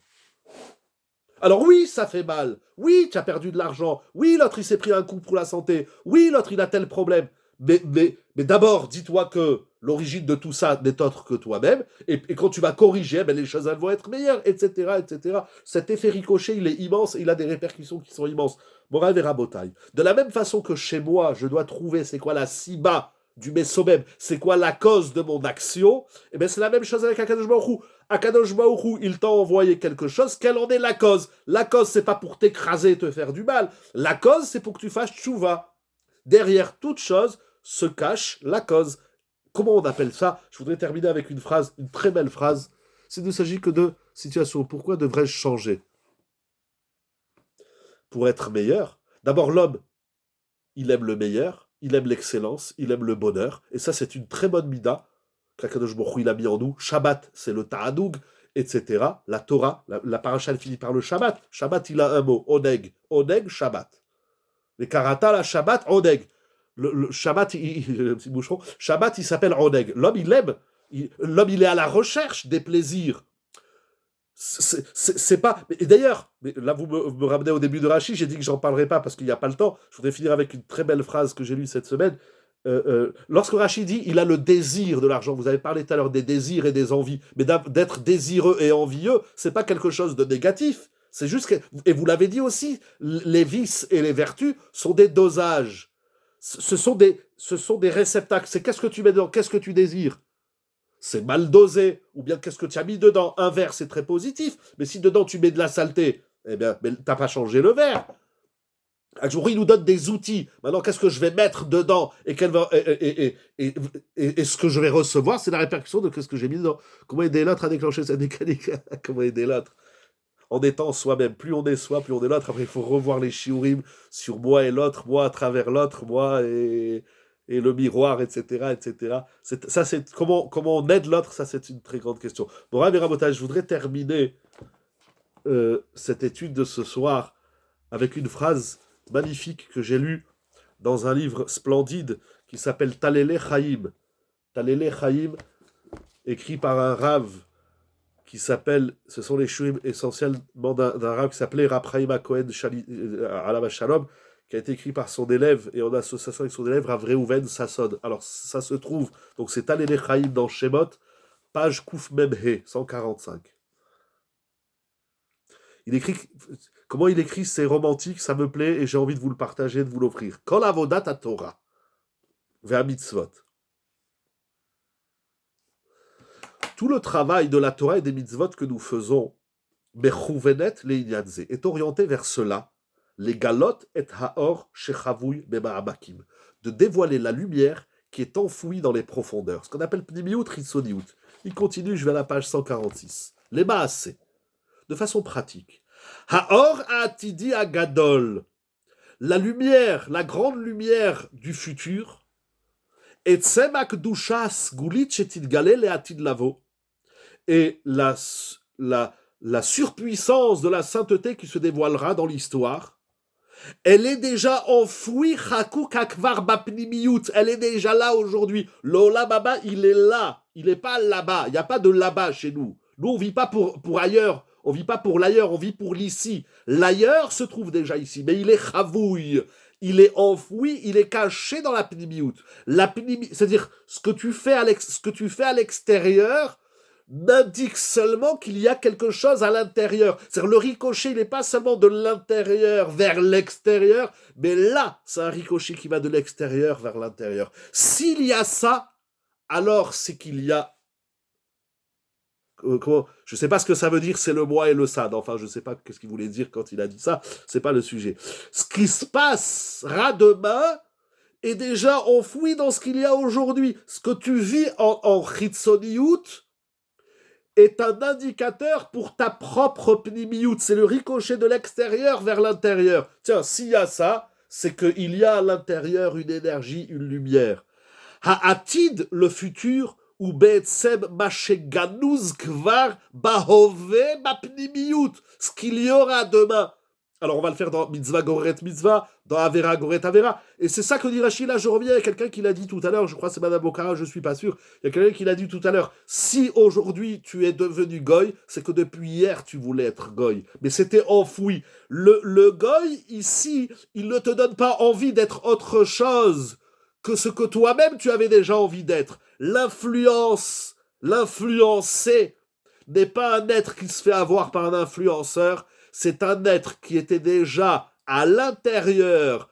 Alors oui, ça fait mal. Oui, tu as perdu de l'argent. Oui, l'autre, il s'est pris un coup pour la santé. Oui, l'autre, il a tel problème. Mais d'abord, dis-toi que l'origine de tout ça n'est autre que toi-même. Et quand tu vas corriger, les choses elles vont être meilleures, etc., etc. Cet effet ricochet, il est immense et il a des répercussions qui sont immenses. Moral et rabotaille. De la même façon que chez moi, je dois trouver c'est quoi la siba du Mesomem, c'est quoi la cause de mon action, et bien c'est la même chose avec Akadosh Baruch Hu. Akadosh Baruch Hu, il t'a envoyé quelque chose, quelle en est la cause? La cause, c'est pas pour t'écraser et te faire du mal. La cause, c'est pour que tu fasses tchouva. Derrière toute chose se cache la cause. Comment on appelle ça? Je voudrais terminer avec une phrase, une très belle phrase. Il ne s'agit que de situation. Pourquoi devrais-je changer? Pour être meilleur. D'abord, l'homme, il aime le meilleur, il aime l'excellence, il aime le bonheur. Et ça, c'est une très bonne mida qu'Akadosh Baruch Hu, il a mis en nous. Shabbat, c'est le ta'anoug, etc. La Torah, la paracha, elle finit par le Shabbat. Shabbat, il a un mot, oneg. Oneg, Shabbat. Les karata, la Shabbat, oneg. Le Shabbat, petit boucheron, Shabbat, il s'appelle oneg. L'homme, il aime. L'homme, il est à la recherche des plaisirs. C'est pas. Et d'ailleurs, là vous me ramenez au début de Rashi, j'ai dit que j'en parlerai pas parce qu'il n'y a pas le temps. Je voudrais finir avec une très belle phrase que j'ai lue cette semaine. Lorsque Rashi dit il a le désir de l'argent, vous avez parlé tout à l'heure des désirs et des envies, mais d'être désireux et envieux, c'est pas quelque chose de négatif. C'est juste que, et vous l'avez dit aussi, les vices et les vertus sont des dosages. Ce sont des réceptacles. C'est qu'est-ce que tu mets dedans, qu'est-ce que tu désires. C'est mal dosé, ou bien qu'est-ce que tu as mis dedans? Un verre, c'est très positif, mais si dedans tu mets de la saleté, eh bien, t'as pas changé le verre. Il nous donne des outils. Maintenant, qu'est-ce que je vais mettre dedans et ce que je vais recevoir, c'est la répercussion de ce que j'ai mis dedans. Comment aider l'autre à déclencher cette mécanique? Comment aider l'autre? En étant soi-même. Plus on est soi, plus on est l'autre. Après, il faut revoir les shiurim sur moi et l'autre, moi à travers l'autre, moi et le miroir, etc., etc. Ça, c'est comment on aide l'autre, ça, c'est une très grande question. Bon, Rav et Rabotage, je voudrais terminer cette étude de ce soir avec une phrase magnifique que j'ai lue dans un livre splendide qui s'appelle Talele Chaim. Talele Chaim, écrit par un Rav qui s'appelle, ce sont les shurim essentiellement d'un Rav qui s'appelait Rav Chaim Cohen Alav Shalom, qui a été écrit par son élève et en association avec son élève Rav Reuven Sasson. Alors ça se trouve, donc c'est Talele Chaim dans Shemot, page Kouf Memhe, 145. Il écrit, comment il écrit, c'est romantique, ça me plaît et j'ai envie de vous le partager, de vous l'offrir. Kol avodat Torah, vers mitzvot. Tout le travail de la Torah et des mitzvot que nous faisons, Mechouvenet leinyanze, est orienté vers cela, les galotes et haor shechavouy bema'amakim, de dévoiler la lumière qui est enfouie dans les profondeurs, ce qu'on appelle pnimiout ritsoniout. Il continue, je vais à la page 146. Les maasé, de façon pratique. Haor atidi agadol, la lumière, la grande lumière du futur, et tsemak dushas gulit shetilgale leatid lavo, et la surpuissance de la sainteté qui se dévoilera dans l'histoire, elle est déjà enfouie, chakuk akvar bapnimiyut, elle est déjà là aujourd'hui. L'olam haba, il est là, il n'est pas là-bas, il n'y a pas de là-bas chez nous. Nous, on ne vit pas pour ailleurs, on ne vit pas pour l'ailleurs, on vit pour l'ici. L'ailleurs se trouve déjà ici, mais il est chavouille, il est enfoui, il est caché dans la pnimiyut. C'est-à-dire, ce que tu fais à l'extérieur, n'indique seulement qu'il y a quelque chose à l'intérieur. C'est-à-dire le ricochet, il n'est pas seulement de l'intérieur vers l'extérieur, mais là, c'est un ricochet qui va de l'extérieur vers l'intérieur. S'il y a ça, alors c'est qu'il y a... je ne sais pas ce que ça veut dire, c'est le moi et le sad. Enfin, je ne sais pas ce qu'il voulait dire quand il a dit ça, c'est pas le sujet. Ce qui se passera demain est déjà enfoui dans ce qu'il y a aujourd'hui. Ce que tu vis en Chitsoniout, est un indicateur pour ta propre pnimiout. C'est le ricochet de l'extérieur vers l'intérieur. Tiens, s'il y a ça, c'est qu'il y a à l'intérieur une énergie, une lumière. Ha'atid, le futur, ou be'etsem masheganouz kvar bahove bapnimiout, ce qu'il y aura demain. Alors on va le faire dans Mitzvah Goret Mitzvah, dans Avera Goret Avera. Et c'est ça que dit Rachid, là je reviens, il y a quelqu'un qui l'a dit tout à l'heure, je crois que c'est Madame Okara, je ne suis pas sûr. Il y a quelqu'un qui l'a dit tout à l'heure, si aujourd'hui tu es devenu goy, c'est que depuis hier tu voulais être goy. Mais c'était enfoui. Le goy, ici, il ne te donne pas envie d'être autre chose que ce que toi-même tu avais déjà envie d'être. L'influencé n'est pas un être qui se fait avoir par un influenceur, c'est un être qui était déjà à l'intérieur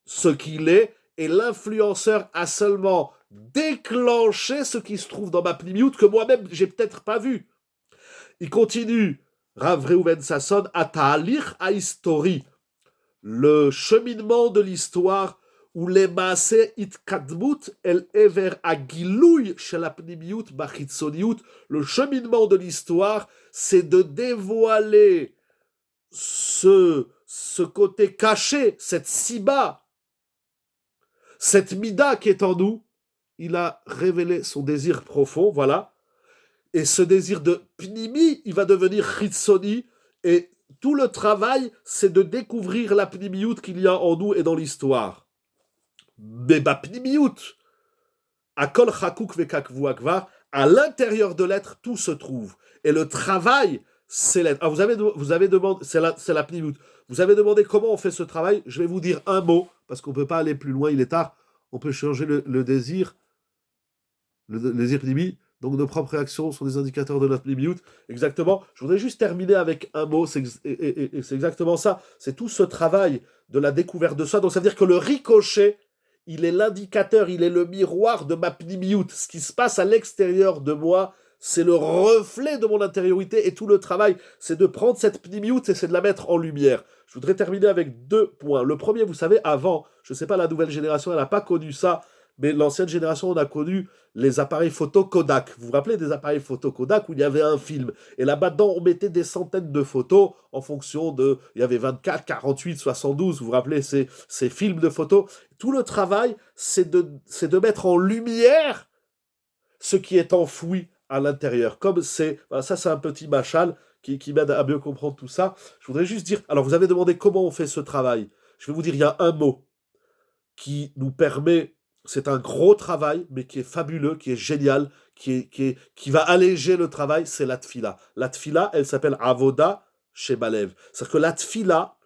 ce qu'il est, et l'influenceur a seulement déclenché ce qui se trouve dans ma pnimiout que moi-même j'ai peut-être pas vu. Il continue, Rav Reuven Sasson, Ata'alir Ahistori, le cheminement de l'histoire où les maaseh itkadmut el ever agilouy chez la pnimiout bachitzoniout, le cheminement de l'histoire, c'est de dévoiler ce côté caché, cette siba, cette mida qui est en nous. Il a révélé son désir profond, voilà. Et ce désir de pnimi, il va devenir chitsoni. Et tout le travail, c'est de découvrir la pnimiout qu'il y a en nous et dans l'histoire. Beba pnimiout, akol chakuk vekakvu akvar, à l'intérieur de l'être, tout se trouve. Et le travail, c'est l'être. Alors vous avez demandé, c'est la pnimiout. Vous avez demandé comment on fait ce travail. Je vais vous dire un mot, parce qu'on ne peut pas aller plus loin, il est tard. On peut changer le désir pnimi. Donc nos propres réactions sont des indicateurs de notre pnimiout. Exactement. Je voudrais juste terminer avec un mot, c'est exactement ça. C'est tout ce travail de la découverte de soi. Donc ça veut dire que le ricochet, il est l'indicateur, il est le miroir de ma pnimiout. Ce qui se passe à l'extérieur de moi, c'est le reflet de mon intériorité, et tout le travail, c'est de prendre cette pnimiout et c'est de la mettre en lumière. Je voudrais terminer avec 2 points. Le premier, vous savez, avant, je ne sais pas, la nouvelle génération, elle n'a pas connu ça, mais l'ancienne génération, on a connu les appareils photo Kodak. Vous vous rappelez des appareils photo Kodak où il y avait un film, et là-bas dedans, on mettait des centaines de photos en fonction de... Il y avait 24, 48, 72, vous vous rappelez ces films de photos. Tout le travail, c'est de mettre en lumière ce qui est enfoui à l'intérieur. Comme c'est un petit machal qui m'aide à mieux comprendre tout ça. Je voudrais juste dire, alors vous avez demandé comment on fait ce travail. Je vais vous dire, il y a un mot qui nous permet, c'est un gros travail, mais qui est fabuleux, qui est génial, qui va alléger le travail, c'est la tfila. La tfila, elle s'appelle Avoda Shebalev. C'est-à-dire que la tfila,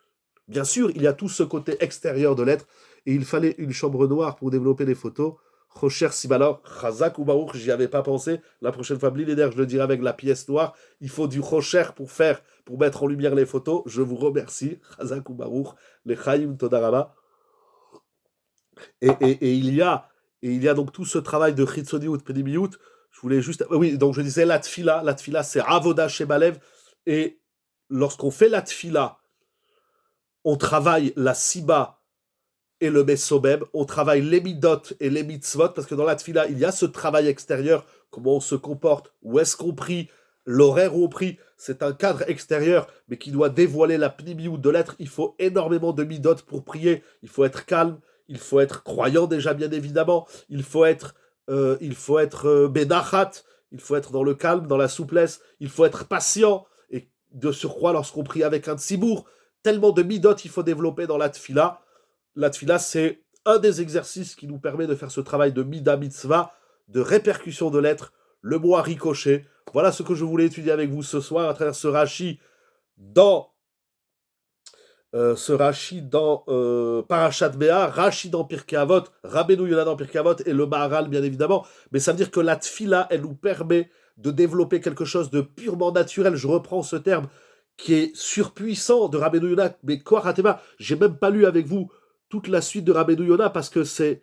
bien sûr, il y a tout ce côté extérieur de l'être, et il fallait une chambre noire pour développer les photos. Rocher Sibalor, Chazak ou Baruch, j'y avais pas pensé. La prochaine fois, Blinéder, je le dirai avec la pièce noire. Il faut du Rocher pour mettre en lumière les photos. Je vous remercie. Chazak ou Baruch, les Chaim Todarama. Et il y a donc tout ce travail de Chitzoniout, Pnimiout. Je voulais juste. Oui, donc je disais la tfila c'est Avoda Shebalev. Et lorsqu'on fait la tfila, on travaille la siba et le mesobem, on travaille les midot et les mitzvot, parce que dans la tfila, il y a ce travail extérieur, comment on se comporte, où est-ce qu'on prie, l'horaire où on prie, c'est un cadre extérieur, mais qui doit dévoiler la pnimiut de l'être. Il faut énormément de midot pour prier, il faut être calme, il faut être croyant déjà, bien évidemment, il faut être benachat, il faut être dans le calme, dans la souplesse, il faut être patient, et de surcroît, lorsqu'on prie avec un tzibour, tellement de midot il faut développer dans la tfila. La tfila, c'est un des exercices qui nous permet de faire ce travail de mida mitzvah, de répercussion de l'être, le mot à ricocher. Voilà ce que je voulais étudier avec vous ce soir à travers ce Rashi dans Parashat Béa, Rashi dans Pirkei Avot, Rabbeinu Yonah dans Pirkei Avot et le Maharal bien évidemment. Mais ça veut dire que la tfila, elle nous permet de développer quelque chose de purement naturel. Je reprends ce terme qui est surpuissant de Rabbeinu Yonah, mais Koratema, j'ai même pas lu avec vous toute la suite de Rabbeinu Yonah parce que c'est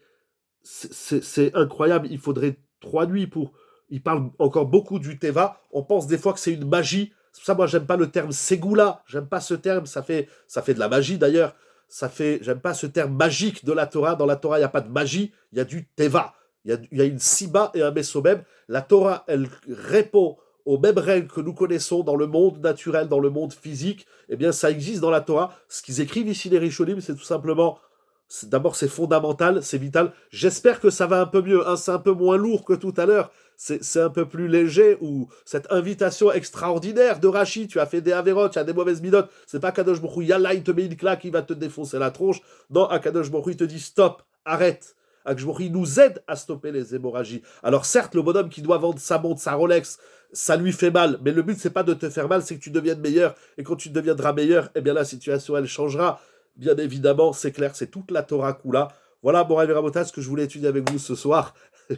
incroyable. Il faudrait 3 nuits pour. Il parle encore beaucoup du Teva. On pense des fois que c'est une magie. C'est pour ça, moi, j'aime pas le terme Ségoula. J'aime pas ce terme. Ça fait de la magie d'ailleurs. J'aime pas ce terme magique de la Torah. Dans la Torah, il n'y a pas de magie. Il y a du Teva. Il y a une Siba et un Mesobem. La Torah, elle répond aux mêmes règles que nous connaissons dans le monde naturel, dans le monde physique. Eh bien, ça existe dans la Torah. Ce qu'ils écrivent ici, les Rishonim, c'est tout simplement. D'abord, c'est fondamental, c'est vital. J'espère que ça va un peu mieux. Hein, c'est un peu moins lourd que tout à l'heure. C'est un peu plus léger. Ou cette invitation extraordinaire de Rashi, tu as fait des avérotes, tu as des mauvaises midotes. C'est pas Kadosh Baruch Hu, Yallah, il te met une claque, il va te défoncer la tronche. Non, Kadosh Baruch Hu, il te dit stop, arrête. Kadosh Baruch Hu, il nous aide à stopper les hémorragies. Alors certes, le bonhomme qui doit vendre sa montre, sa Rolex, ça lui fait mal. Mais le but, c'est pas de te faire mal, c'est que tu deviennes meilleur. Et quand tu deviendras meilleur, eh bien la situation, elle changera. Bien évidemment, c'est clair, c'est toute la Torah Kula. Voilà, Moraï Verabota, ce que je voulais étudier avec vous ce soir.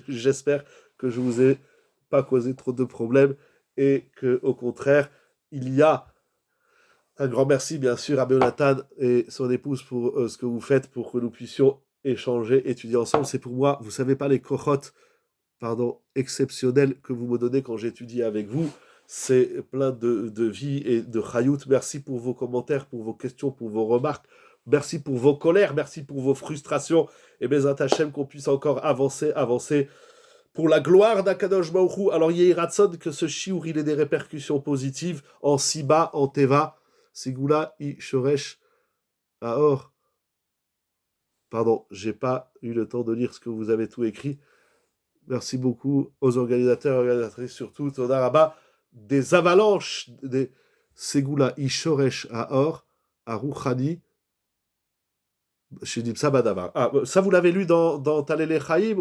J'espère que je vous ai pas causé trop de problèmes et que, au contraire, il y a un grand merci, bien sûr, à Jonathan et son épouse pour ce que vous faites pour que nous puissions échanger, étudier ensemble. C'est pour moi, vous savez pas les cochotes, exceptionnels que vous me donnez quand j'étudie avec vous. C'est plein de vie et de chayout. Merci pour vos commentaires, pour vos questions, pour vos remarques. Merci pour vos colères, merci pour vos frustrations. Et Bezrat Hashem, qu'on puisse encore avancer pour la gloire d'Akadosh Baruch Hu. Alors, Yehi Ratson, que ce chiour, il ait des répercussions positives en Siba, en Teva. Sigula, I, Shoresh, Aor. Pardon, j'ai pas eu le temps de lire ce que vous avez tout écrit. Merci beaucoup aux organisateurs et organisatrices, surtout, Toda Rabba, des avalanches, des Segula, I, Shoresh, Aor, Aruchani, ah, ça, vous l'avez lu dans Talele Chaim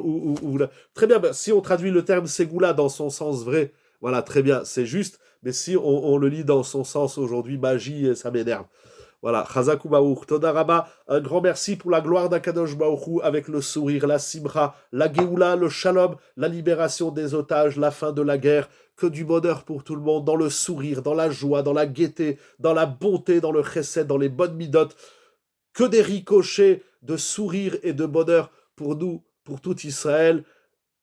Très bien, si on traduit le terme Ségoula dans son sens vrai, voilà, très bien, c'est juste, mais si on le lit dans son sens aujourd'hui, magie, ça m'énerve. Voilà, Chazaku Baruch, Toda Rabba, un grand merci pour la gloire d'Akadosh Baruch Hu, avec le sourire, la simra, la geoula, le shalom, la libération des otages, la fin de la guerre, que du bonheur pour tout le monde, dans le sourire, dans la joie, dans la gaieté, dans la bonté, dans le chesed, dans les bonnes midotes. Que des ricochets de sourire et de bonheur pour nous, pour tout Israël.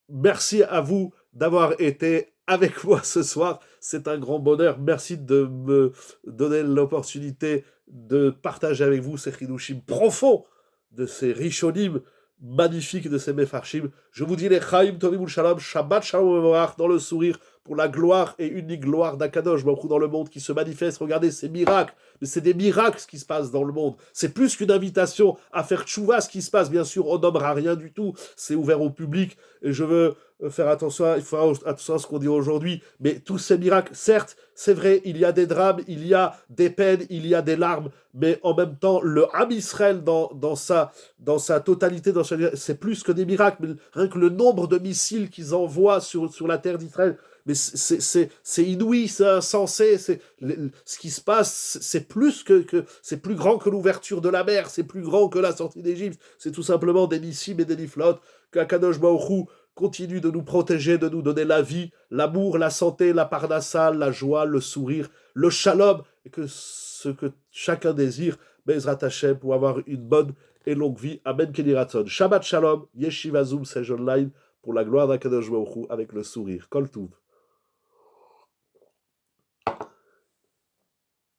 Merci à vous d'avoir été avec moi ce soir. C'est un grand bonheur. Merci de me donner l'opportunité de partager avec vous ces chidushim profonds, de ces rishonim magnifiques, de ces mefarshim. Je vous dis les chaim tovim shalom, shabbat shalom mevorach, dans le sourire, pour la gloire et unique gloire d'Akadosh Baruch Hu dans le monde qui se manifeste. Regardez ces miracles, mais c'est des miracles ce qui se passe dans le monde. C'est plus qu'une invitation à faire tchouva ce qui se passe. Bien sûr, on nommera rien du tout. C'est ouvert au public et je veux faire attention, il faut faire attention à ce qu'on dit aujourd'hui. Mais tous ces miracles, certes, c'est vrai, il y a des drames, il y a des peines, il y a des larmes, mais en même temps, le Ham Israël dans sa totalité, c'est plus que des miracles. Mais rien que le nombre de missiles qu'ils envoient sur la terre d'Israël, mais c'est inouï, c'est insensé, ce qui se passe, c'est plus c'est plus grand que l'ouverture de la mer, c'est plus grand que la sortie d'Égypte, c'est tout simplement des nissim et des niflot, qu'Akadosh Baruch Hu continue de nous protéger, de nous donner la vie, l'amour, la santé, la parnassa, la joie, le sourire, le shalom, et que ce que chacun désire, Bezrat Hashem, pour avoir une bonne et longue vie. Amen Keni Ratzon. Shabbat Shalom, Yeshiva Zoom, Sage Online, pour la gloire d'Akadosh Baruch Hu, avec le sourire. Kol Tuv.